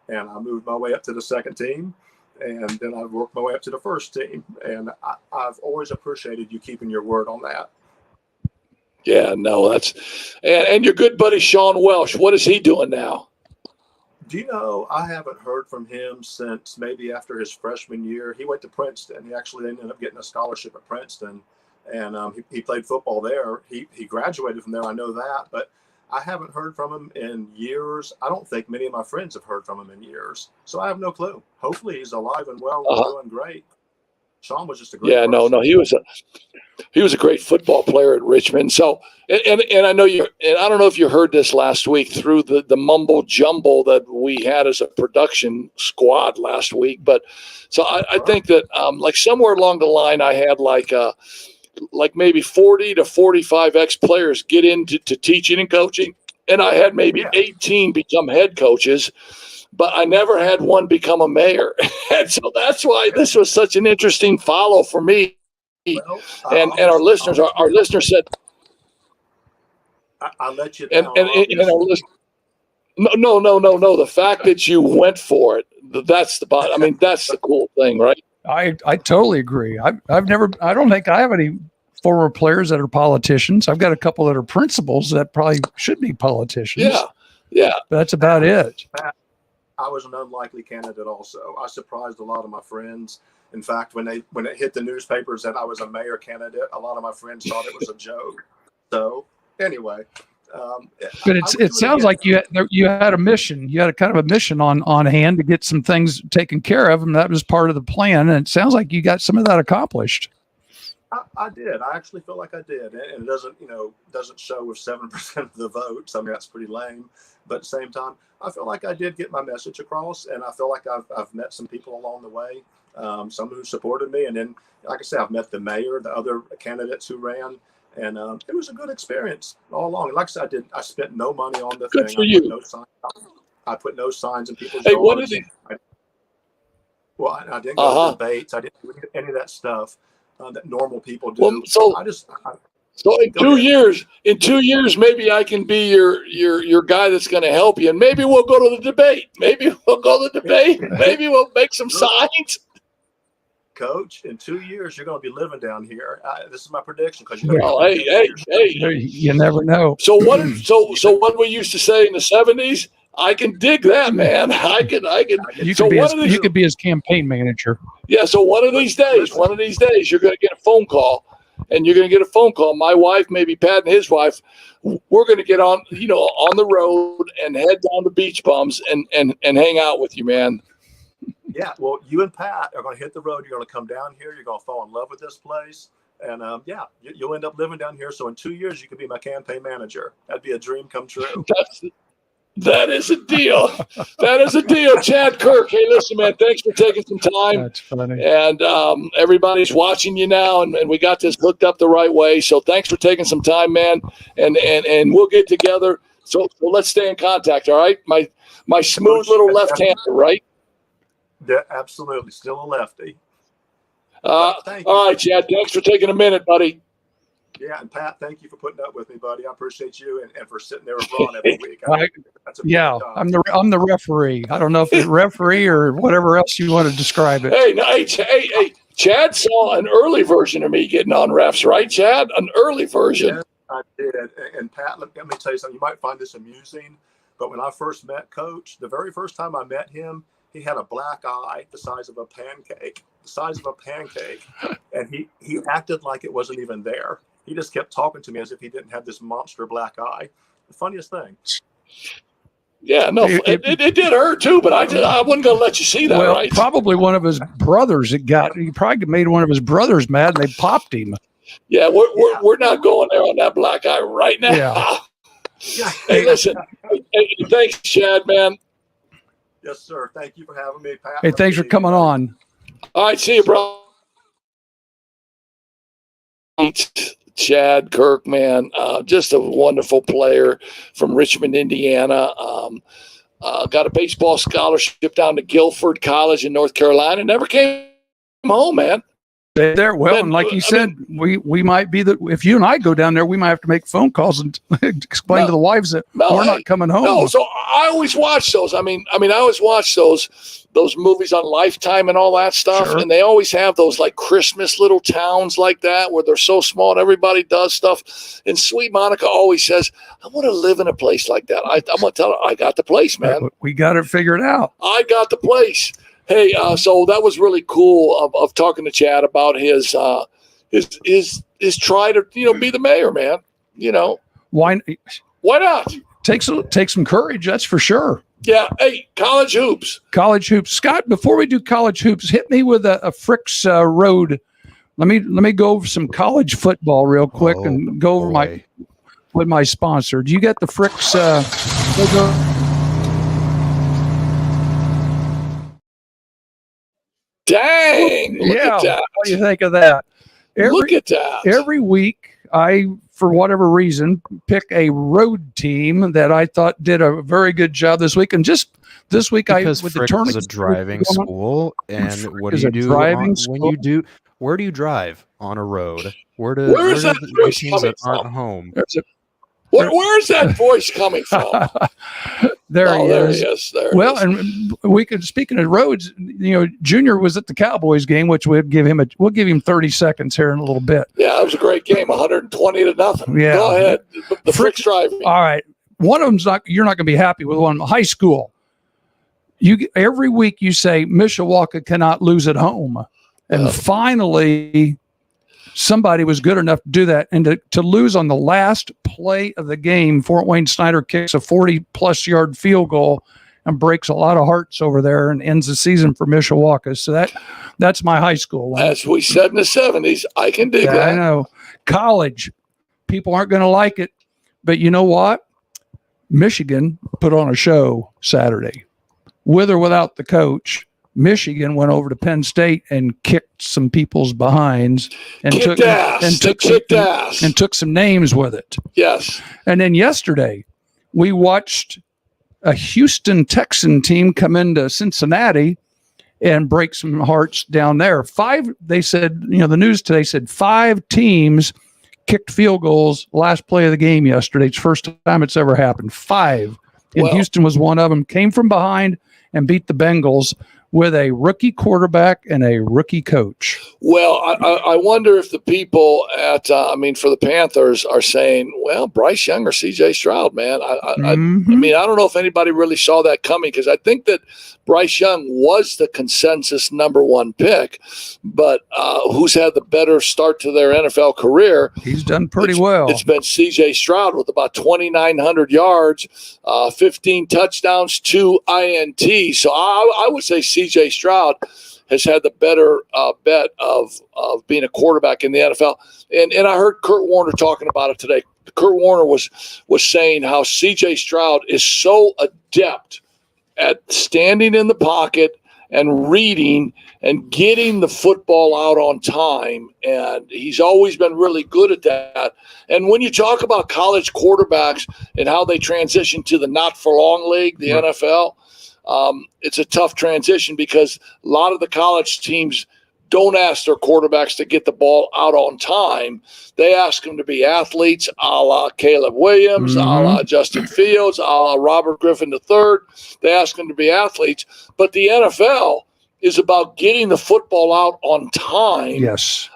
And I moved my way up to the second team, and then I worked my way up to the first team. And I've always appreciated you keeping your word on that. Yeah, no, and your good buddy Sean Welsh. What is he doing now? Do you know, I haven't heard from him since maybe after his freshman year. He went to Princeton. He actually ended up getting a scholarship at Princeton, and he played football there. He graduated from there, I know that, but I haven't heard from him in years. I don't think many of my friends have heard from him in years, so I have no clue. Hopefully he's alive and well and doing great. Sean was just a great person. No, he was a great football player at Richmond. So, and I know and I don't know if you heard this last week through the mumble jumble that we had as a production squad last week. But so I think that like somewhere along the line, I had like maybe 40 to 45 ex-players get into teaching and coaching. And I had maybe 18 become head coaches, but I never had one become a mayor. And so that's why this was such an interesting follow for me. Well, and our listeners said, I'll let you down. And our listeners, no. The fact that you went for it, that's the cool thing, right? I totally agree. I don't think I have any former players that are politicians. I've got a couple that are principals that probably should be politicians. Yeah. But that's about it. I was an unlikely candidate also. I surprised a lot of my friends. In fact, when it hit the newspapers that I was a mayor candidate, a lot of my friends thought it was a joke. So anyway. But it sounds like you had a mission. You had a kind of a mission on hand to get some things taken care of, and that was part of the plan. And it sounds like you got some of that accomplished. I did. I actually feel like I did, and it doesn't show with 7% of the votes. I mean, that's pretty lame. But at the same time, I feel like I did get my message across, and I feel like I've met some people along the way, some who supported me, and then, like I said, I've met the mayor, the other candidates who ran, and it was a good experience all along. And like I said, I spent no money on the Good thing. for you. I put no signs in people's Hey, yards. what is it? I didn't go to debates. I didn't do any of that stuff that normal people do. Well, so in 2 years, maybe I can be your guy that's going to help you, and maybe we'll go to the debate. Maybe we'll make some signs. Coach, in 2 years, you're going to be living down here. This is my prediction because hey, you never know. So what we used to say in the 70s, I can dig that, man. I can. You could be his campaign manager. Yeah. So one of these days, you're going to get a phone call, and you're going to get a phone call. My wife, maybe Pat and his wife, we're going to get on the road and head down to Beach Bums and hang out with you, man. Yeah. Well, you and Pat are going to hit the road. You're going to come down here. You're going to fall in love with this place. And you'll end up living down here. So in 2 years, you could be my campaign manager. That'd be a dream come true. That is a deal. That is a deal. Chad Kirk. Hey, listen, man, thanks for taking some time. That's funny. And everybody's watching you now, and we got this hooked up the right way. So thanks for taking some time, man. And we'll get together. So let's stay in contact, all right? My smooth little left-hander, right? Yeah, absolutely. Still a lefty. All right, Chad. Thanks for taking a minute, buddy. Yeah, and Pat, thank you for putting up with me, buddy. I appreciate you and for sitting there with Ron every week. I'm the referee. I don't know if it's referee or whatever else you want to describe it. Hey, Chad saw an early version of me getting on refs, right, Chad? An early version. Yeah, I did. And Pat, let me tell you something. You might find this amusing, but when I first met Coach, the very first time I met him, he had a black eye the size of a pancake, and he acted like it wasn't even there. He just kept talking to me as if he didn't have this monster black eye. The funniest thing. Yeah, no, it did hurt too, but I wasn't going to let you see that, well, right? Probably one of his brothers. He probably made one of his brothers mad, and they popped him. Yeah, we're not going there on that black eye right now. Yeah. Hey, listen. Hey, thanks, Chad, man. Yes, sir. Thank you for having me, Pat. Hey, thanks for coming on. All right, see you, bro. Chad Kirk, man, just a wonderful player from Richmond, Indiana. Got a baseball scholarship down to Guilford College in North Carolina. Never came home, man. There, well, and like you said, we might be if you and I go down there, we might have to make phone calls and explain to the wives that we're not coming home. No, so I always watch those. I mean, I always watch those movies on Lifetime and all that stuff, Sure. and they always have those like Christmas little towns like that where they're so small and everybody does stuff. And Sweet Monica always says, "I want to live in a place like that." I'm gonna tell her, "I got the place, man. We got it figured out." I got the place." Hey, so that was really cool of talking to Chad about his try to be the mayor, man. Why not? Take some courage, that's for sure. Yeah. Hey, college hoops. Scott, before we do college hoops, hit me with a Frick's Road. Let me go over some college football real quick and go over with my sponsor. Do you get the Frick's logo? Dang! Look at that. What do you think of that? Look at that. Every week, I, for whatever reason, pick a road team that I thought did a very good job this week. And just this week, because with Frick the tournament is a driving school, and what do you do when you do? Where do you drive on a road? Where do the teams that aren't home? Where's that voice coming from? There Oh, he there is. he is. There Well, it is. and we could, speaking of Rhodes, Junior was at the Cowboys game, which we'll give him 30 seconds here in a little bit. Yeah, it was a great game, 120-0. Yeah. Go ahead. The Frick- Frick's driving. All right. One of them's you're not going to be happy with one. High school. Every week you say Mishawaka cannot lose at home. And Yeah. finally, somebody was good enough to do that. And to lose on the last play of the game, Fort Wayne Snyder kicks a 40-plus yard field goal and breaks a lot of hearts over there and ends the season for Mishawaka. So that's my high school one. As we said in the 70s, I can dig I that. know. College, people aren't going to like it. But you know what? Michigan put on a show Saturday. With or without the coach, Michigan went over to Penn State and kicked some people's behinds and Kicked ass. They kicked ass. and took some names with it. Yes. And then yesterday, we watched a Houston Texan team come into Cincinnati and break some hearts down there. They said, the news today said 5 teams kicked field goals last play of the game yesterday. It's the first time it's ever happened. 5. And Well- Houston was one of them. Came from behind and beat the Bengals with a rookie quarterback and a rookie coach. Well, I wonder if the people for the Panthers are saying, well, Bryce Young or C.J. Stroud, man. I don't know if anybody really saw that coming, because I think that Bryce Young was the consensus number 1 pick, but who's had the better start to their NFL career? He's done pretty well. It's been C.J. Stroud with about 2,900 yards, 15 touchdowns, 2 INTs. So I would say C.J. Stroud has had the better bet of being a quarterback in the NFL. And I heard Kurt Warner talking about it today. Kurt Warner was saying how C.J. Stroud is so adept at standing in the pocket and reading and getting the football out on time. And he's always been really good at that. And when you talk about college quarterbacks and how they transition to the not-for-long league, the Right. NFL, it's a tough transition because a lot of the college teams don't ask their quarterbacks to get the ball out on time. They ask them to be athletes, a la Caleb Williams, a la Justin Fields, a la Robert Griffin III. They ask them to be athletes. But the NFL is about getting the football out on time. Yes.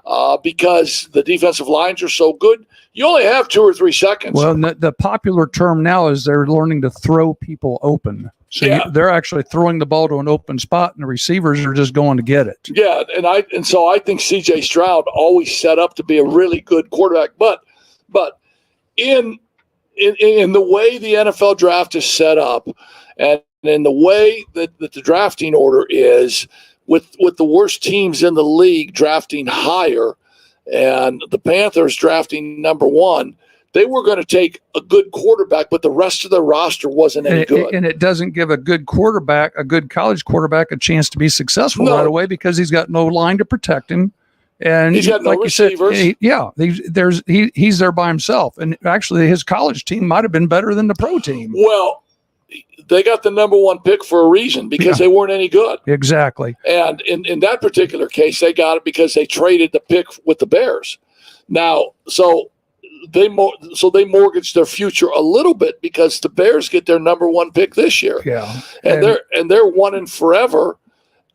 Because the defensive lines are so good. You only have 2 or 3 seconds. Well, the popular term now is they're learning to throw people open. So Yeah. they're actually throwing the ball to an open spot, and the receivers are just going to get it. Yeah, and so I think C.J. Stroud always set up to be a really good quarterback, but in the way the NFL draft is set up, and in the way that the drafting order is, with the worst teams in the league drafting higher, and the Panthers drafting number 1. They were going to take a good quarterback, but the rest of their roster wasn't any good. And it doesn't give a good quarterback, a good college quarterback, a chance to be successful No. right away because he's got no line to protect him. And He's got no like you said, receivers. he's there by himself. And actually, his college team might have been better than the pro team. Well, they got the number 1 pick for a reason, because they weren't any good. Exactly. And in that particular case, they got it because they traded the pick with the Bears. Now, so they mortgaged their future a little bit because the Bears get their number 1 pick this year. Yeah. And they're one and forever.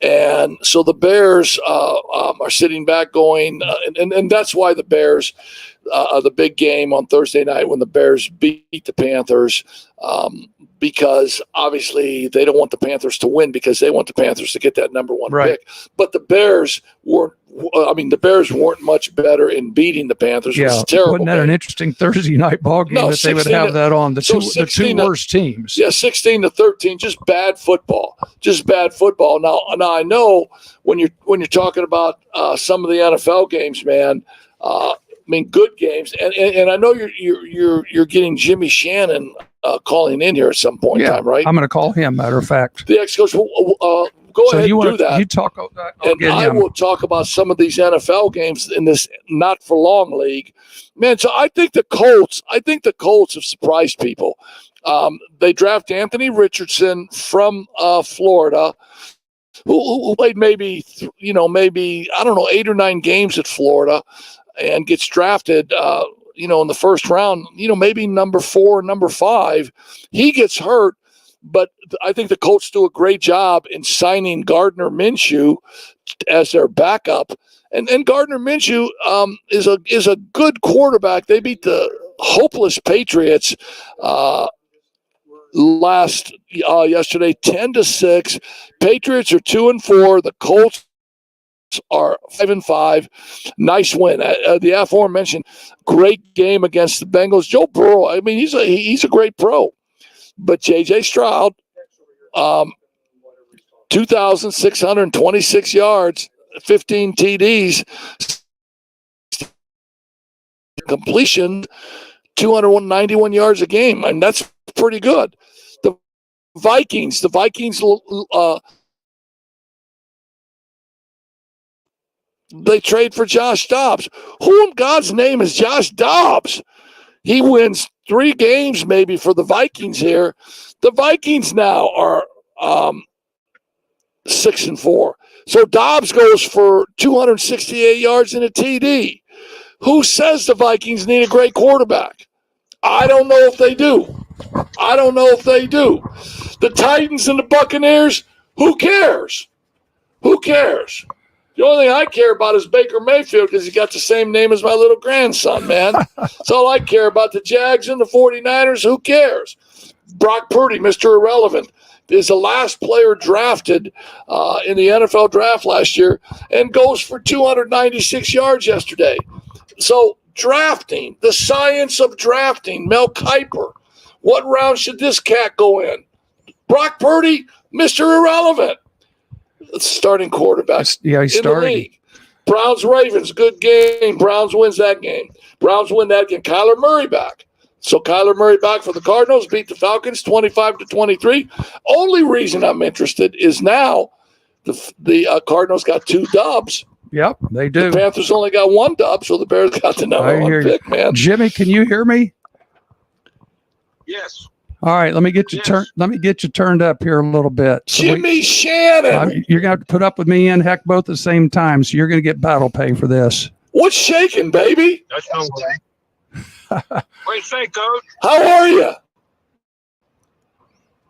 And so the Bears are sitting back going, and that's why the Bears, the big game on Thursday night when the Bears beat the Panthers, because obviously they don't want the Panthers to win because they want the Panthers to get that number 1 Right. pick. But the Bears weren't much better in beating the Panthers. It was Yeah. a terrible Wasn't that game. an interesting Thursday night ball game No, that they would 16 have that on the so two 16 worst teams? Yeah, 16-13, just bad football. Now I know when you're talking about some of the NFL games, man. Good games, and I know you're getting Jimmy Shannon calling in here at some point in Yeah, time, right? I'm going to call him. Matter of fact. The ex-coach. Go ahead and do that. You talk. I'll And get I him. will talk about some of these NFL games in this not for long league. Man, so I think the Colts have surprised people. They draft Anthony Richardson from Florida, who played maybe 8 or 9 games at Florida, and gets drafted in the first round, maybe number 4, number 5. He gets hurt. But I think the Colts do a great job in signing Gardner Minshew as their backup. And Gardner Minshew is a good quarterback. They beat the hopeless Patriots yesterday, 10-6. Patriots are 2-4. The Colts are 5-5. Nice win. The aforementioned great game against the Bengals. Joe Burrow, I mean, he's a great pro. But J.J. Stroud, 2,626 yards, 15 TDs, completion, 291 yards a game. I mean, that's pretty good. The Vikings, they trade for Josh Dobbs. Who in God's name is Josh Dobbs? He wins 3 games maybe for the Vikings here. The Vikings now are 6-4. So Dobbs goes for 268 yards and a TD. Who says the Vikings need a great quarterback? I don't know if they do. The Titans and the Buccaneers, who cares? The only thing I care about is Baker Mayfield because he got the same name as my little grandson, man. That's all I care about. The Jags and the 49ers, who cares? Brock Purdy, Mr. Irrelevant, is the last player drafted in the NFL draft last year and goes for 296 yards yesterday. So drafting, the science of drafting, Mel Kiper. What round should this cat go in? Brock Purdy, Mr. Irrelevant. Starting quarterback Yeah, he's in the starting. league. Browns-Ravens, good game. Browns wins that game. Browns win that game. Kyler Murray back. So Kyler Murray back for the Cardinals, beat the Falcons 25-23. Only reason I'm interested is now the Cardinals got 2 dubs. Yep, they do. The Panthers only got 1 dub, so the Bears got the number I hear 1 pick, man. Jimmy, can you hear me? Yes. All right, let me get you turned up here a little bit. So Jimmy Shannon. you're gonna have to put up with me and Heck both at the same time, so you're gonna get battle pay for this. What's shaking, baby? That's no way. What do you say, Coach? How are you?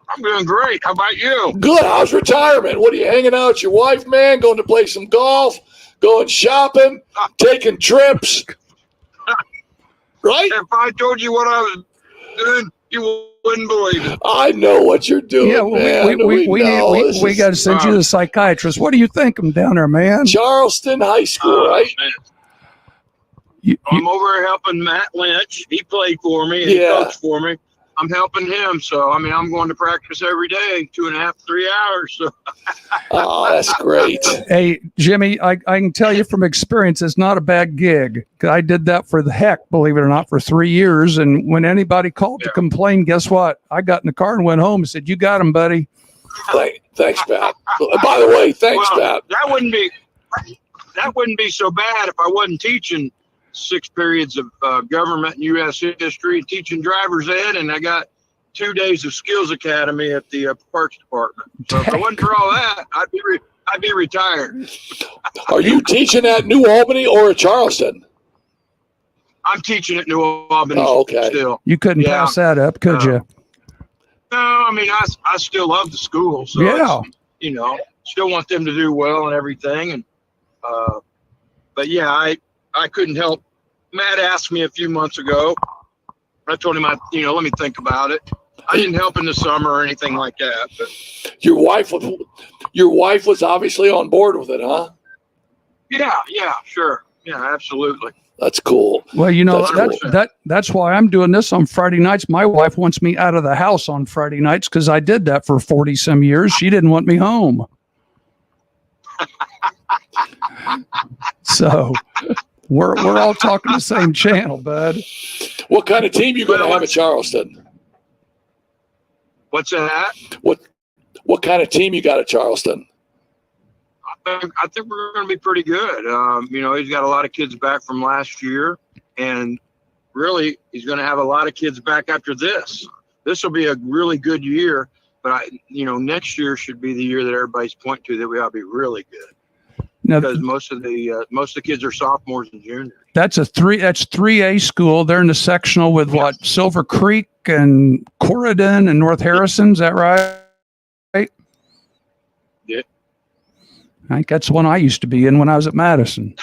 I'm doing great. How about you? Good. How's retirement? What are you hanging out with your wife, man? Going to play some golf? Going shopping? Taking trips? Right? If I told you what I was doing, you wouldn't believe it. I know what you're doing, Yeah, man. we got to send you to the psychiatrist. What do you think I'm down there, man? Charleston High School, right? Man. You- I'm over here helping Matt Lynch. He played for me and he Yeah. coached for me. I'm helping him. So, I mean, I'm going to practice every day, 2.5, 3 hours. So, Oh, that's great. Hey, Jimmy, I can tell you from experience, it's not a bad gig. 'Cause I did that for the heck, believe it or not, for 3 years. And when anybody called to complain, guess what? I got in the car and went home and said, "You got him, buddy." Thanks, Pat. By the way, thanks, Pat. that wouldn't be so bad if I wasn't teaching 6 periods of government and U.S. history, teaching driver's ed, and I got 2 days of skills academy at the parks department. So if it wasn't for all that, I'd be retired. Are you teaching at New Albany or at Charleston? I'm teaching at New Albany okay. still. You couldn't Yeah. pass that up, could you? No, I mean, I still love the school. So Yeah. it's, still want them to do well and everything. And but yeah, I couldn't help. Matt asked me a few months ago. I told him let me think about it. I didn't help in the summer or anything like that. But Your wife was obviously on board with it, huh? yeah, sure. Yeah, absolutely. That's cool. Well, That's cool. that's why I'm doing this on Friday nights. My wife wants me out of the house on Friday nights because I did that for 40 some years. She didn't want me home. So we're all talking the same channel, bud. What kind of team you going to have at Charleston? What's that? What kind of team you got at Charleston? I think we're going to be pretty good. He's got a lot of kids back from last year, and really, he's going to have a lot of kids back after this. This will be a really good year, but next year should be the year that everybody's pointing to that we ought to be really good. Now, because most of the kids are sophomores and juniors. that's 3A school. They're in the sectional with what, Silver Creek and Corridon and North Harrison. Is that right? Yeah. I think that's one I used to be in when I was at Madison.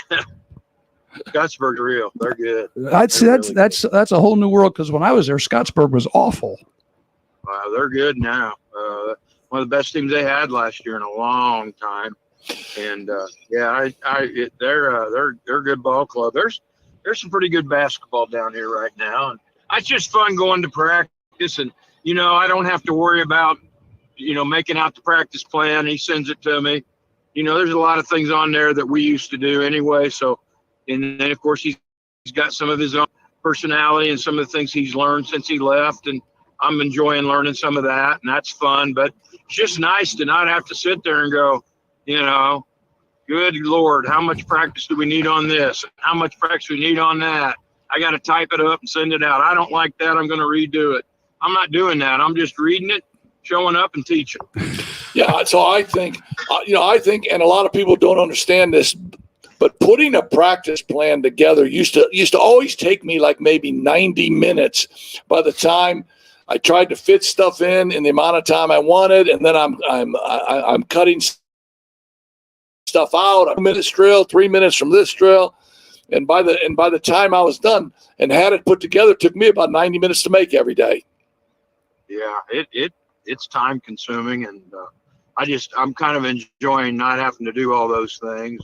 Scottsburg's real. They're good. That's They're really that's a whole new world, because when I was there, Scottsburg was awful. They're good now. One of the best teams they had last year in a long time. And they're a good ball club. There's some pretty good basketball down here right now, and it's just fun going to practice. And I don't have to worry about making out the practice plan. He sends it to me. There's a lot of things on there that we used to do anyway. So, and then of course he's got some of his own personality and some of the things he's learned since he left, and I'm enjoying learning some of that, and that's fun. But it's just nice to not have to sit there and go, good Lord, how much practice do we need on this? How much practice we need on that? I got to type it up and send it out. I don't like that. I'm going to redo it. I'm not doing that. I'm just reading it, showing up, and teaching. Yeah, so I think, and a lot of people don't understand this, but putting a practice plan together used to always take me like maybe 90 minutes by the time I tried to fit stuff in the amount of time I wanted, and then I'm cutting stuff out. A minute drill, 3 minutes from this drill, and by the time I was done and had it put together, it took me about 90 minutes to make every day. Yeah, it's time consuming, and I'm kind of enjoying not having to do all those things.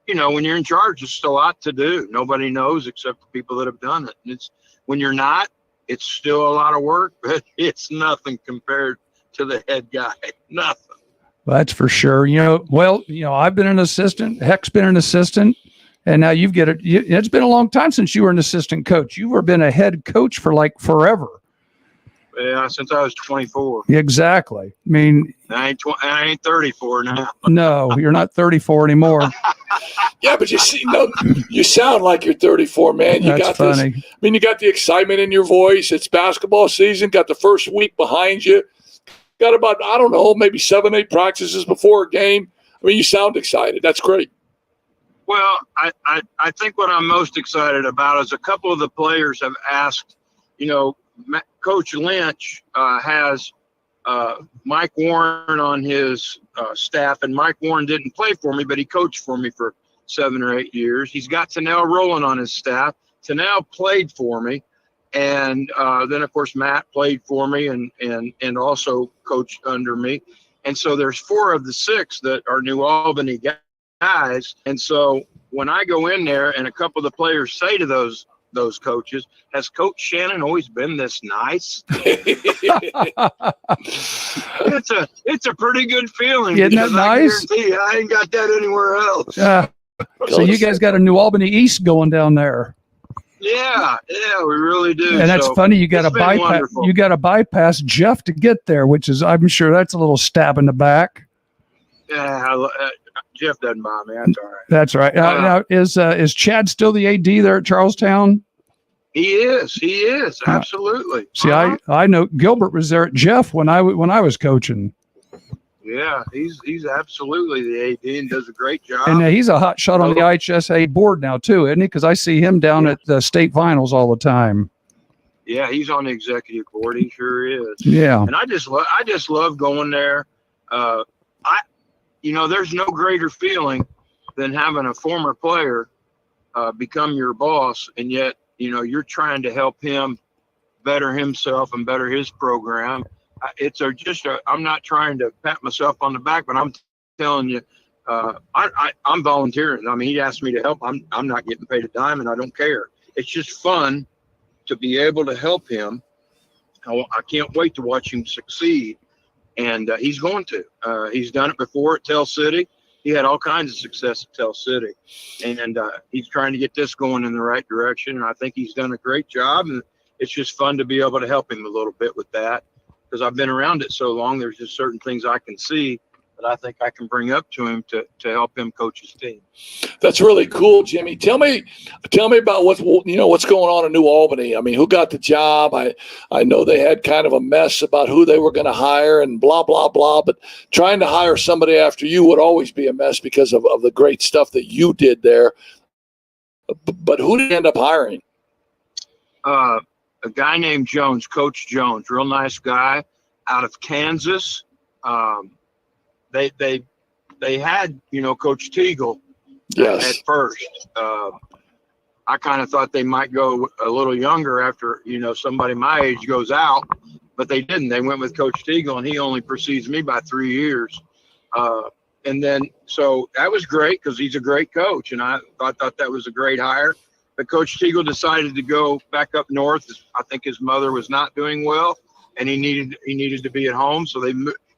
When you're in charge, it's a lot to do. Nobody knows except the people that have done it. And when you're not, it's still a lot of work, but it's nothing compared to the head guy. Nothing. Well, that's for sure. I've been an assistant. Heck's been an assistant, and now you've got it. It's been a long time since you were an assistant coach. You've been a head coach for like forever. Yeah, since I was 24. Exactly. I mean, I ain't 34 now. No, you're not 34 anymore. Yeah, but you sound like you're 34, man. You That's got funny. this. I mean, you got the excitement in your voice. It's basketball season. Got the first week behind you. Got about, I don't know, maybe 7-8 practices before a game. I mean, you sound excited. That's great. Well, I think what I'm most excited about is a couple of the players have asked, Coach Lynch has Mike Warren on his staff, and Mike Warren didn't play for me, but he coached for me for 7 or 8 years. He's got Tanel Rowland on his staff. Tanel played for me, and then of course Matt played for me and also coached under me. And so there's 4 of the 6 that are New Albany guys. And so when I go in there and a couple of the players say to those coaches, has Coach Shannon always been this nice? It's a pretty good feeling. Isn't that nice? I ain't got that anywhere else. So you guys got a New Albany East going down there. Yeah, we really do. And that's funny. You got to bypass. Wonderful. You got to bypass Jeff to get there, which is, I'm sure, that's a little stab in the back. Yeah, Jeff doesn't mind me. That's all right. That's right. Now, is Chad still the AD there at Charlestown? He is absolutely. See, I know Gilbert was there at Jeff when I was coaching. Yeah, he's absolutely the AD and does a great job. And he's a hot shot on the IHSA board now too, isn't he? Because I see him down at the state finals all the time. Yeah, he's on the executive board. He sure is. Yeah. And I just love going there. There's no greater feeling than having a former player become your boss, and yet you're trying to help him better himself and better his program. I'm not trying to pat myself on the back, but I'm telling you, I'm volunteering. I mean, he asked me to help. I'm not getting paid a dime, and I don't care. It's just fun to be able to help him. I can't wait to watch him succeed, and he's going to. He's done it before at Tell City. He had all kinds of success at Tell City, and he's trying to get this going in the right direction. And I think he's done a great job, and it's just fun to be able to help him a little bit with that. Because I've been around it so long, there's just certain things I can see that I think I can bring up to him to help him coach his team. That's really cool, Jimmy. Tell me about what's going on in New Albany. I mean, who got the job? I know they had kind of a mess about who they were going to hire and blah blah blah. But trying to hire somebody after you would always be a mess because of the great stuff that you did there. But who did you end up hiring? A guy named Jones, Coach Jones, real nice guy out of Kansas. They had, Coach Teagle Yes. at first. I kind of thought they might go a little younger after, somebody my age goes out, but they didn't. They went with Coach Teagle, and he only precedes me by 3 years. And then, so that was great because he's a great coach, and I thought that was a great hire. But Coach Teagle decided to go back up north. I think his mother was not doing well, and he needed to be at home, so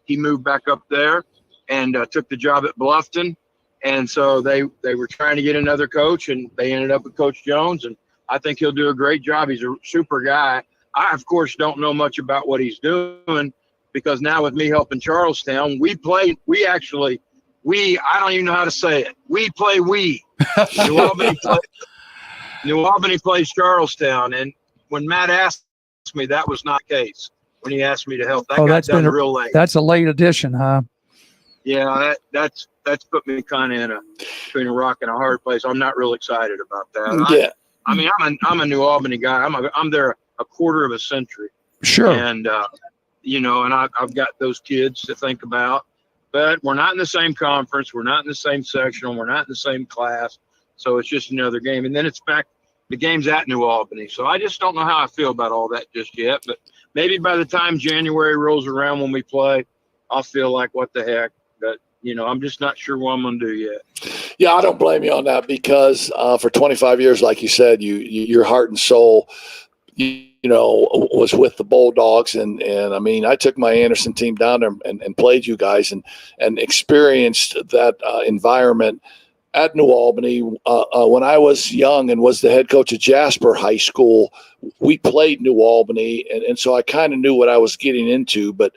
he moved back up there and took the job at Bluffton. And so they were trying to get another coach, and they ended up with Coach Jones, and I think he'll do a great job. He's a super guy. I, of course, don't know much about what he's doing because now with me helping Charlestown, I don't even know how to say it. New Albany plays Charlestown, and when Matt asked me, that was not the case. When he asked me to help, that got done real late. That's a late addition, huh? Yeah, that's put me kind of between a rock and a hard place. I'm not real excited about that. Yeah. I'm a New Albany guy. I'm there a quarter of a century. Sure. And and I've got those kids to think about. But we're not in the same conference. We're not in the same sectional. We're not in the same class. So it's just another game. And then it's back. The game's at New Albany. So I just don't know how I feel about all that just yet. But maybe by the time January rolls around when we play, I'll feel like, what the heck? But, I'm just not sure what I'm going to do yet. Yeah, I don't blame you on that because for 25 years, like you said, your heart and soul, was with the Bulldogs. And I mean, I took my Anderson team down there and played you guys and experienced that environment at New Albany. When I was young and was the head coach at Jasper High School, we played New Albany. And so I kind of knew what I was getting into, but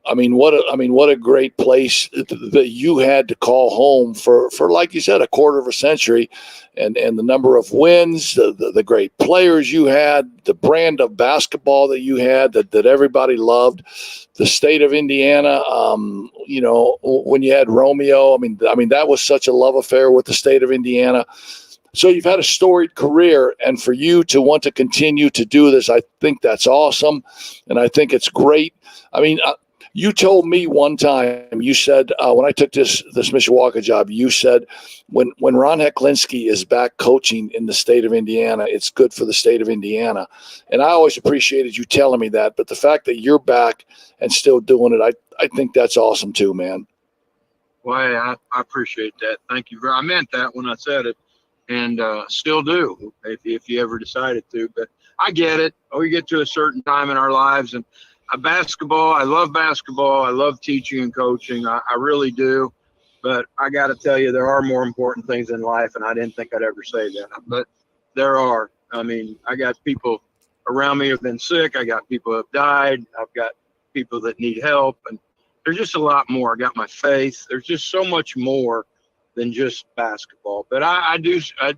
what a great place that you had to call home for like you said, a quarter of a century, and the number of wins, the great players you had, the brand of basketball that you had that everybody loved, the state of Indiana. When you had Romeo, that was such a love affair with the state of Indiana. So you've had a storied career, and for you to want to continue to do this, I think that's awesome, and I think it's great. You told me one time, you said, when I took this Mishawaka job, you said when Ron Heklinski is back coaching in the state of Indiana, it's good for the state of Indiana. And I always appreciated you telling me that. But the fact that you're back and still doing it, I think that's awesome too, man. Well, I appreciate that. Thank you. I meant that when I said it, and still do if you ever decided to. But I get it. We get to a certain time in our lives, and basketball, I love basketball. I love teaching and coaching. I really do. But I got to tell you, there are more important things in life, and I didn't think I'd ever say that. But there are. I got people around me who have been sick. I got people who have died. I've got people that need help. And there's just a lot more. I got my faith. There's just so much more than just basketball. But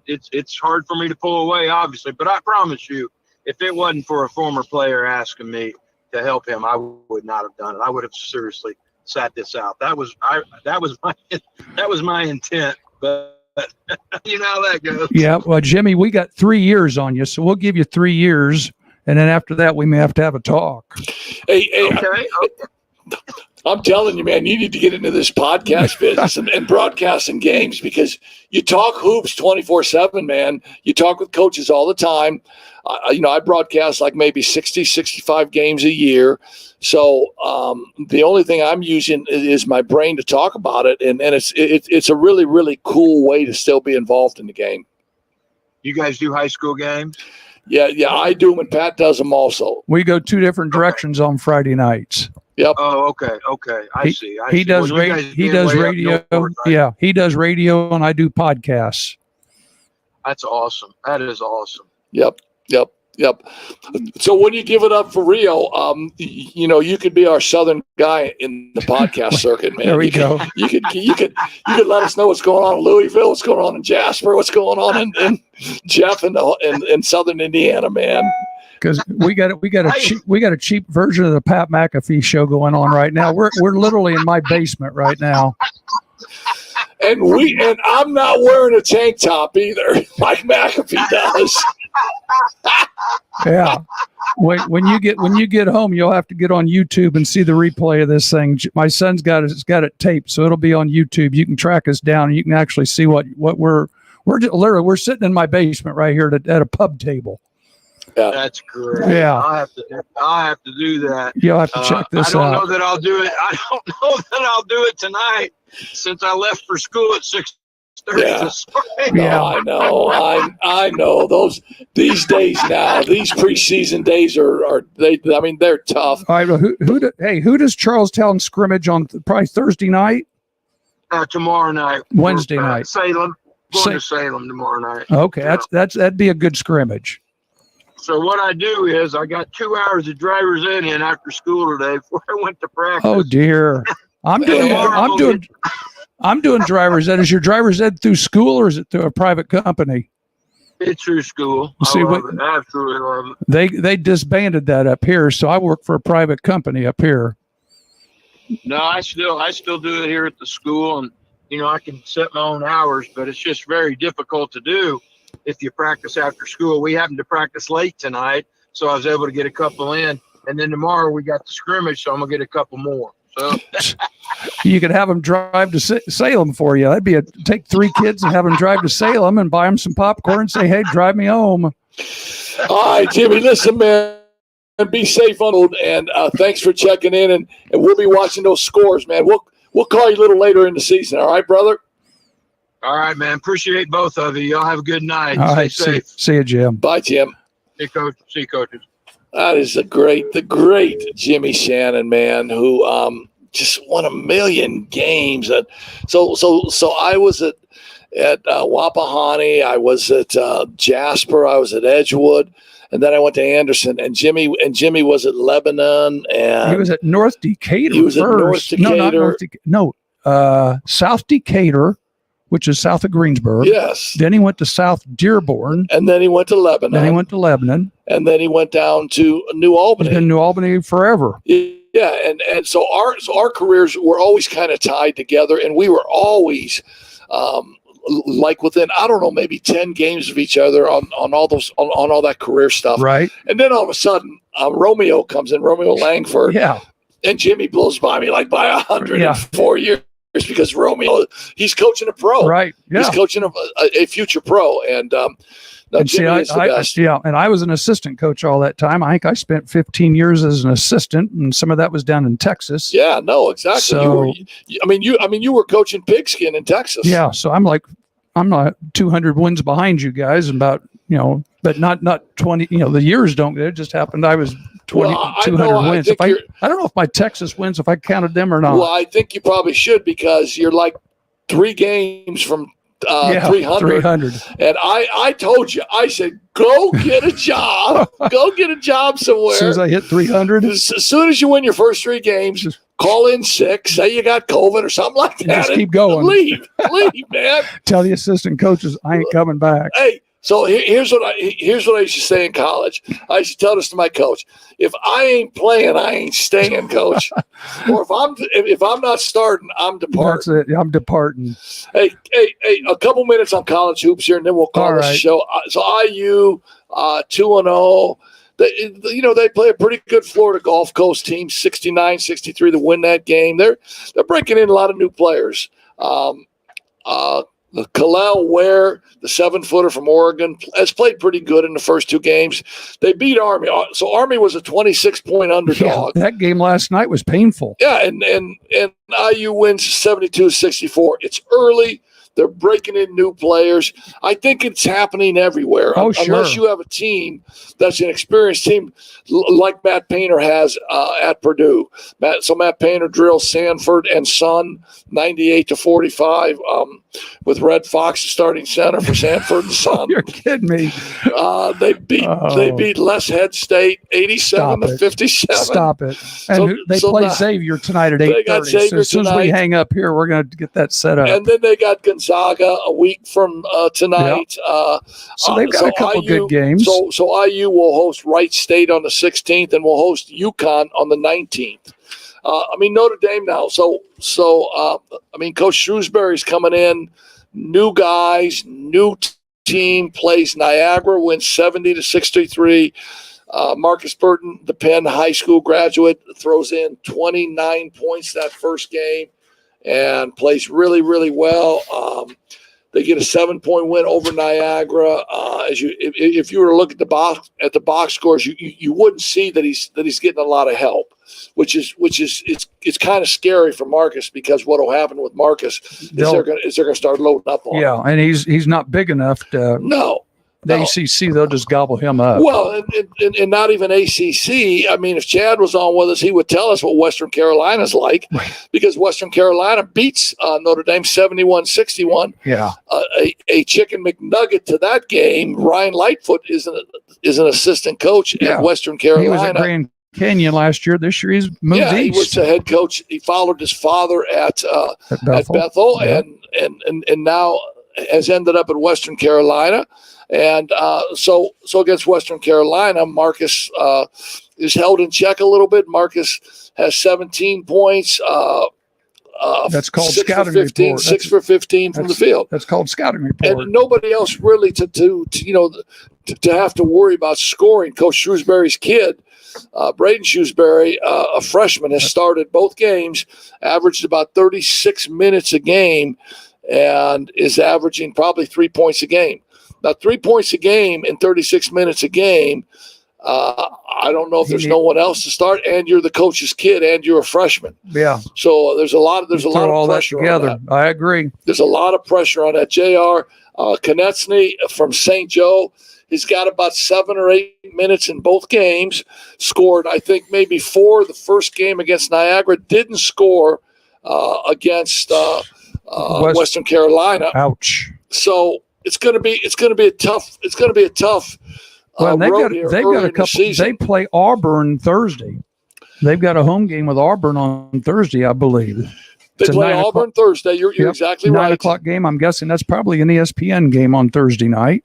it's hard for me to pull away, obviously. But I promise you, if it wasn't for a former player asking me to help him, I would not have done it. I would have seriously sat this out. That was my intent, but you know how that goes. Yeah, well, Jimmy, we got 3 years on you, so we'll give you 3 years, and then after that, we may have to have a talk. Hey, Okay. I'm telling you, man, you need to get into this podcast business and broadcasting games because you talk hoops 24/7, man. You talk with coaches all the time. I broadcast like maybe 60, 65 games a year. So the only thing I'm using is my brain to talk about it. And it's a really, really cool way to still be involved in the game. You guys do high school games? Yeah, I do them, and Pat does them also. We go 2 different directions on Friday nights. Yep. Oh, okay. I see. He does Well, you guys he being does way up radio. north, right? Yeah, he does radio, and I do podcasts. That's awesome. That is awesome. Yep. Yep. So when you give it up for Rio, you could be our Southern guy in the podcast circuit, man. There we go. You could let us know what's going on in Louisville, what's going on in Jasper, what's going on in Jeff in Southern Indiana, man. Because we got a cheap version of the Pat McAfee show going on right now. We're literally in my basement right now. And I'm not wearing a tank top either, like McAfee does. Yeah. When you get home, you'll have to get on YouTube and see the replay of this thing. My son's got it taped, so it'll be on YouTube. You can track us down, and you can actually see what we're sitting in my basement right here at a pub table. Yeah. That's great. Yeah. I'll have to do that. You'll have to check this I don't out. know that I'll do it. I don't know that I'll do it tonight, since I left for school at 6:30 Yeah. this morning. Yeah. No, I know these days now. These preseason days they're tough. All right. Well, who does Charlestown scrimmage on probably Thursday night? Tomorrow night. Wednesday night. Salem. Going to Salem tomorrow night. Okay, Yeah. that'd be a good scrimmage. So what I do is I got 2 hours of driver's ed in after school today before I went to practice. Oh dear. I'm doing driver's ed. Is your driver's ed through school or is it through a private company? It's through school. See, I love it. I absolutely love it. They disbanded that up here, so I work for a private company up here. No, I still do it here at the school, and I can set my own hours, but it's just very difficult to do if you practice after school. We happened to practice late tonight, so I was able to get a couple in, and then tomorrow we got the scrimmage, so I'm gonna get a couple more. So You could have them drive to Salem for you. Take 3 kids and have them drive to Salem and buy them some popcorn and say, "Hey, drive me home." All right, Jimmy, listen, man. Be safe on road, and thanks for checking in, and we'll be watching those scores, man. We'll call you a little later in the season. All right, brother? all right, man. Appreciate both of you. Y'all have a good night. All Stay right, safe. see you, Jim. Bye, Jim. See you, coaches. That is the great Jimmy Shannon, man, who just won 1 million games. And so I was at Wapahani, I was at Jasper, I was at Edgewood, and then I went to Anderson. And Jimmy was at Lebanon, and He was at North Decatur. He was at North first. No, not Decatur. North Decatur. No, South Decatur, which is south of Greensburg. yes. Then he went to South Dearborn. And then he went to Lebanon. Then he went to Lebanon. and then he went down to New He's Albany. been in New Albany forever. Yeah, and so our careers were always kind of tied together, and we were always like within, I don't know, maybe 10 games of each other on all that career stuff. Right? And then all of a sudden, Romeo comes in, Romeo Langford, Yeah. and Jimmy blows by me like by 104 years because Romeo, he's coaching a pro. Right. Yeah. He's coaching a future pro, and no, And see, Jimmy is the best. and I was an assistant coach all that time. I think I spent 15 years as an assistant, and some of that was down in Texas. Yeah, no, exactly. So- you were coaching pigskin in Texas. Yeah, so I'm not 200 wins behind you guys, and about but not 20. The years don't. It just happened. I was 20, Well, I 200 know, I wins. think I don't know if my Texas wins, if I counted them or not. Well, I think you probably should because you're like 3 games from 300. 300. And I told you, I said, go get a job. Go get a job somewhere. As soon as I hit 300, As soon as you win your first 3 games, call in sick, say you got COVID or something like that. just and keep going. Leave, man. tell the assistant coaches I ain't coming back. Hey, so here's what I used to say in college. I used to tell this to my coach: if I ain't playing, I ain't staying, coach. Or if I'm not starting, I'm departing. That's it. I'm departing. Hey, a couple minutes on college hoops here, and then we'll call All this right. show. So IU 2-0. They play a pretty good Florida Gulf Coast team, 69-63 to win that game. They're breaking in a lot of new players. Kalel Ware, the 7-footer from Oregon, has played pretty good in the first 2 games. They beat Army. So Army was a 26-point Yeah, underdog. that game last night was painful. Yeah, and IU wins 72-64. It's early. They're breaking in new players. I think it's happening everywhere. Oh, sure. Unless you have a team that's an experienced team like Matt Painter has at Purdue. Matt Painter drills Sanford and Son 98-45. with Red Fox starting center for Sanford and Son. You're kidding me. They beat Les Head State 87-57. Stop it. And So- they so play now- Xavier tonight at They got 8:30. So Xavier as soon as we tonight. hang up here, we're going to get that set up. And then they got Gonzaga a week from tonight. So they've got so a couple IU good games. So IU will host Wright State on the 16th, and will host UConn on the 19th. Notre Dame now. So Coach Shrewsbury's coming in, new guys, new team, plays Niagara, wins 70-63. Marcus Burton, the Penn High School graduate, throws in 29 points that first game and plays really, really well. They get a 7-point win over Niagara. If you were to look at the box scores, you wouldn't see that he's getting a lot of help, which is it's kind of scary for Marcus, because what will happen with Marcus is they're going to start loading up on him. Yeah, and he's not big enough to. No. The No. ACC, they'll just gobble him up. Well, and not even ACC. I mean, if Chad was on with us, he would tell us what Western Carolina's like, because Western Carolina beats Notre Dame 71-61. Yeah. A chicken McNugget to that game. Ryan Lightfoot is an assistant coach Yeah. at Western He was at Carolina. Grand Canyon last year. This year he's moved Yeah, he was east the head coach. He followed his father at Bethel, Yeah. and now has ended up at Western Carolina. And so against Western Carolina, Marcus is held in check a little bit. Marcus has 17 points. That's called 6 for scouting 15, report. 6 for 15 from the field. That's called scouting report. And nobody else really to have to worry about scoring. Coach Shrewsbury's kid, Braden Shrewsbury, a freshman, has started both games, averaged about 36 minutes a game, and is averaging probably 3 points a game. Now, 3 points a game in 36 minutes a game, I don't know if there's no one else to start, and you're the coach's kid, and you're a freshman. Yeah. So there's a lot of all that pressure together. on that. I agree. There's a lot of pressure on that. J.R. Konechny from St. Joe, he's got about 7 or 8 minutes in both games. Scored, I think, maybe 4 the first game against Niagara. Didn't score against Western Carolina. Ouch. So it's going to be a tough. It's going to be a tough. Well, they've road got here a early in the couple. season. They play Auburn Thursday. They've got a home game with Auburn on Thursday, I believe. They It's a play 9 Auburn Thursday. You're Yep. exactly 9 right. o'clock game. I'm guessing that's probably an ESPN game on Thursday night.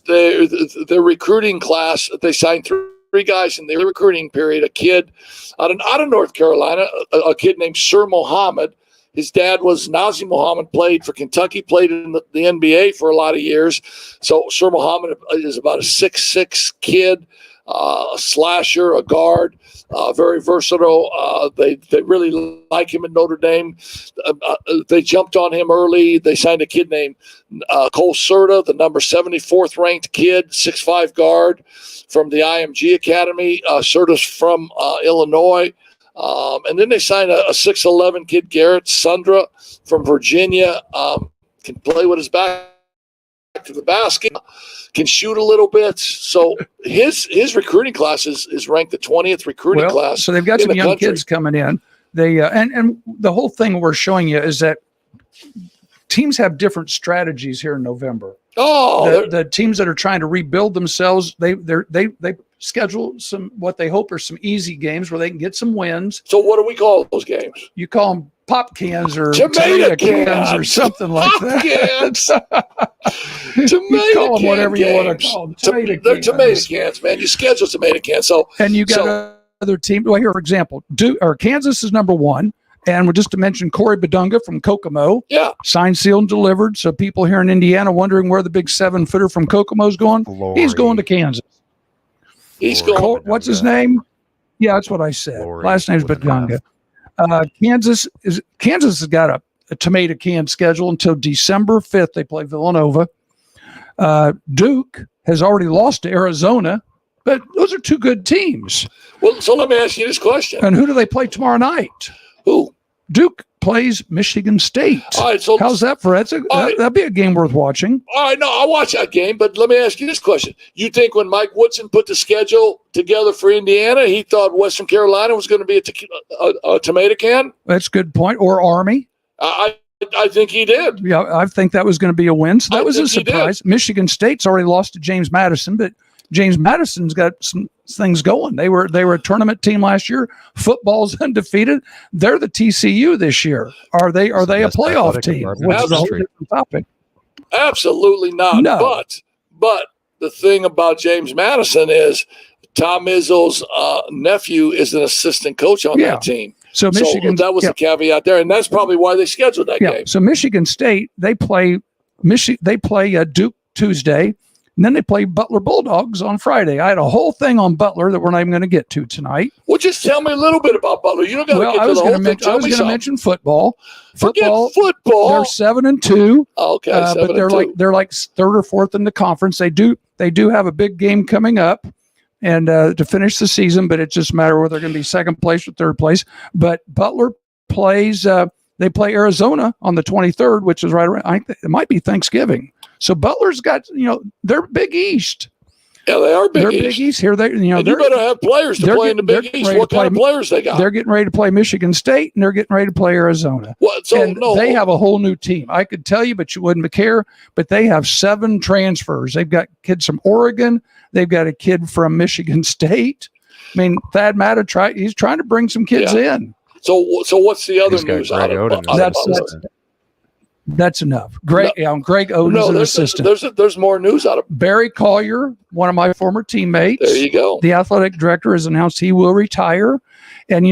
Their recruiting class, they signed three guys in their recruiting period. A kid out of North Carolina, a kid named Sir Mohammed. His dad was Nazi Mohammed, played for Kentucky, played in the NBA for a lot of years. So Sir Mohammed is about a 6'6" kid, a slasher, a guard, very versatile. They really like him at Notre Dame. They jumped on him early. They signed a kid named Cole Serta, the number 74th ranked kid, 6'5" guard from the IMG Academy. Serta's from Illinois. And then they signed a 6'11" kid, Garrett Sundra from Virginia. Can play with his back to the basket, can shoot a little bit. So his recruiting class is ranked the 20th recruiting class. So they've got in some the young country. kids coming in. They and the whole thing we're showing you is that teams have different strategies here in November. Oh, The teams that are trying to rebuild themselves, they schedule some what they hope are some easy games where they can get some wins. so what do we call those games? You call them pop cans or Tomato cans or cans. something like Pop that. cans. You Tomato call them can whatever you want to games. call them. They're tomato cans, man. You schedule tomato cans. So And you got other team. Well, here, for example, Kansas is number 1. And just to mention Corey Badunga from Kokomo, yeah, signed, sealed, and delivered. So people here in Indiana wondering where the big 7-footer from Kokomo is going. He's going to Kansas. he's going. What's his name? Yeah, that's what I said. Last name's with an Badunga. Kansas has got a tomato can schedule until December 5th. They play Villanova. Duke has already lost to Arizona, but those are 2 good teams. Well, so let me ask you this question. And who do they play tomorrow night? Who? Duke plays Michigan State. All right, so How's that for? That'd be a game worth watching. all right, no, I'll watch that game, but let me ask you this question. You think when Mike Woodson put the schedule together for Indiana, he thought Western Carolina was going to be a tomato can? That's a good point. Or Army. I I think he did. Yeah, I think that was going to be a win. So that was a think he surprise. Michigan State's already lost to James Madison, but James Madison's got some things going. They were a tournament team last year. Football's undefeated. They're the TCU this year. Are they a playoff team? Which is a whole different topic. Absolutely not. No. But the thing about James Madison is Tom Izzo's nephew is an assistant coach on that team. So Michigan, that was the caveat there, and that's probably why they scheduled that game. So Michigan State, they play Duke Tuesday, and then they play Butler Bulldogs on Friday. I had a whole thing on Butler that we're not even going to get to tonight. Well, just tell me a little bit about Butler. You don't got to get to the whole thing. I was going to mention football. Forget football. They're 7-2. Oh, okay, but they're like third or fourth in the conference. They do have a big game coming up, and to finish the season. But it's just a matter of whether they're going to be second place or third place. But Butler plays. They play Arizona on the 23rd, which is right around. I think it might be Thanksgiving. So Butler's got, they're Big East. Yeah, they are Big East. Big East here. They, you better have players to play in the Big East. What kind of players they got? They're getting ready to play Michigan State, and they're getting ready to play Arizona. They have a whole new team. I could tell you, but you wouldn't care. But they have 7 transfers. They've got kids from Oregon. They've got a kid from Michigan State. I mean, Thad Matta he's trying to bring some kids in. So what's the other news out of That's enough. Greg Oden's an assistant. There's more news out of Barry Collier, one of my former teammates. There you go. The athletic director has announced he will retire. And,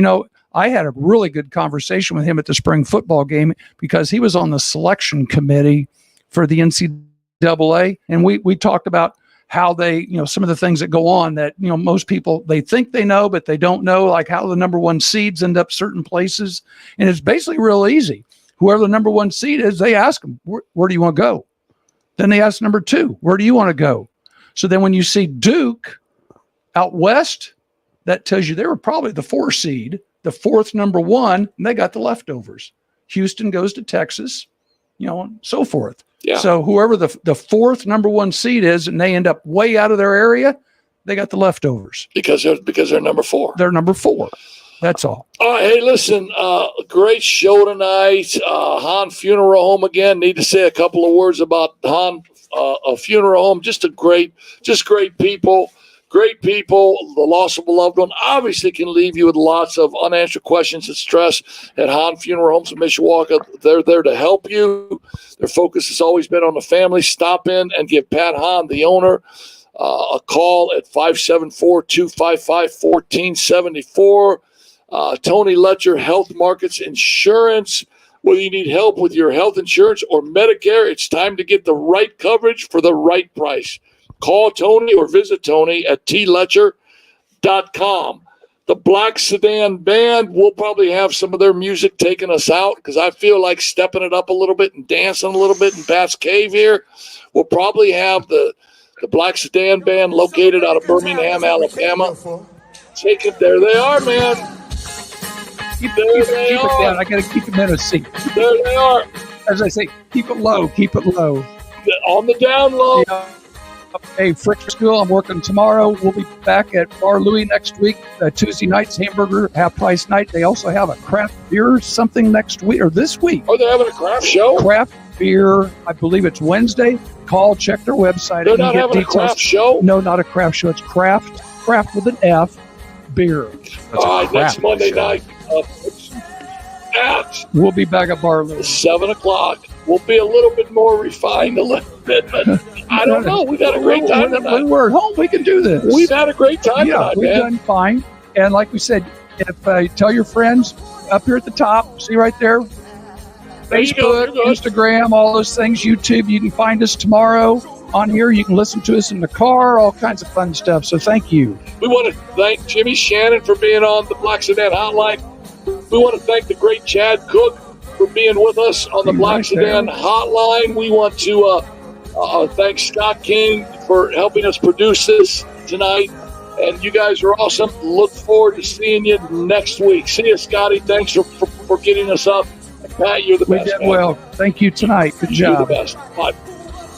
I had a really good conversation with him at the spring football game because he was on the selection committee for the NCAA. And we talked about how they, some of the things that go on that, most people, they think they know, but they don't know, like how the number 1 seeds end up certain places. And it's basically real easy. Whoever the number 1 seed is, they ask them, where do you want to go? Then they ask number 2, where do you want to go? So then when you see Duke out west, that tells you they were probably the 4 seed, the 4th number 1, and they got the leftovers. Houston goes to Texas, and so forth. Yeah. So whoever the 4th number 1 seed is, and they end up way out of their area, they got the leftovers. Because they're number 4. They're number 4. That's all. All right. Hey, listen, great show tonight. Hahn Funeral Home again. Need to say a couple of words about Hahn Funeral Home. Just great people. Great people. The loss of a loved one obviously can leave you with lots of unanswered questions and stress. At Hahn Funeral Homes in Mishawaka, they're there to help you. Their focus has always been on the family. Stop in and give Pat Hahn, the owner, a call at 574-255-1474. Tony Letcher, Health Markets Insurance. Whether you need help with your health insurance or Medicare, it's time to get the right coverage for the right price. Call Tony or visit Tony at tletcher.com. The Black Sedan Band, we'll probably have some of their music taking us out because I feel like stepping it up a little bit and dancing a little bit in Pat's Cave here. We'll probably have the Black Sedan Band located out of Birmingham, Alabama. Take it. There they are, man. Keep it down. I got to keep them in a seat. There they are. As I say, keep it low. Keep it low. On the down low. Yeah. Hey, Frick School, I'm working tomorrow. We'll be back at Bar Louie next week. Tuesday night's hamburger, half-price night. They also have a craft beer something next week or this week. Are they having a craft show? Craft beer, I believe it's Wednesday. Call, check their website. They're not having a craft show? No, not a craft show. It's craft with an F, beer. All right, next Monday night. We'll be back at Bar Louie. 7 o'clock. We'll be a little bit more refined a little bit, but I don't know. We've had a great time tonight. We're at home. We can do this. We've had a great time tonight, we've done fine. And like we said, if tell your friends up here at the top, see right there, Facebook, Instagram, all those things, YouTube. You can find us tomorrow on here. You can listen to us in the car, all kinds of fun stuff. So thank you. We want to thank Jimmy Shannon for being on the Black Sedan Hotline. We want to thank the great Chad Cook for being with us on the Black Sedan Hotline. We want to thank Scott King for helping us produce this tonight. And you guys are awesome. Look forward to seeing you next week. See you, Scotty. Thanks for getting us up. And Pat, you're the best. We did well. Thank you tonight. Good job. You're the best. Bye.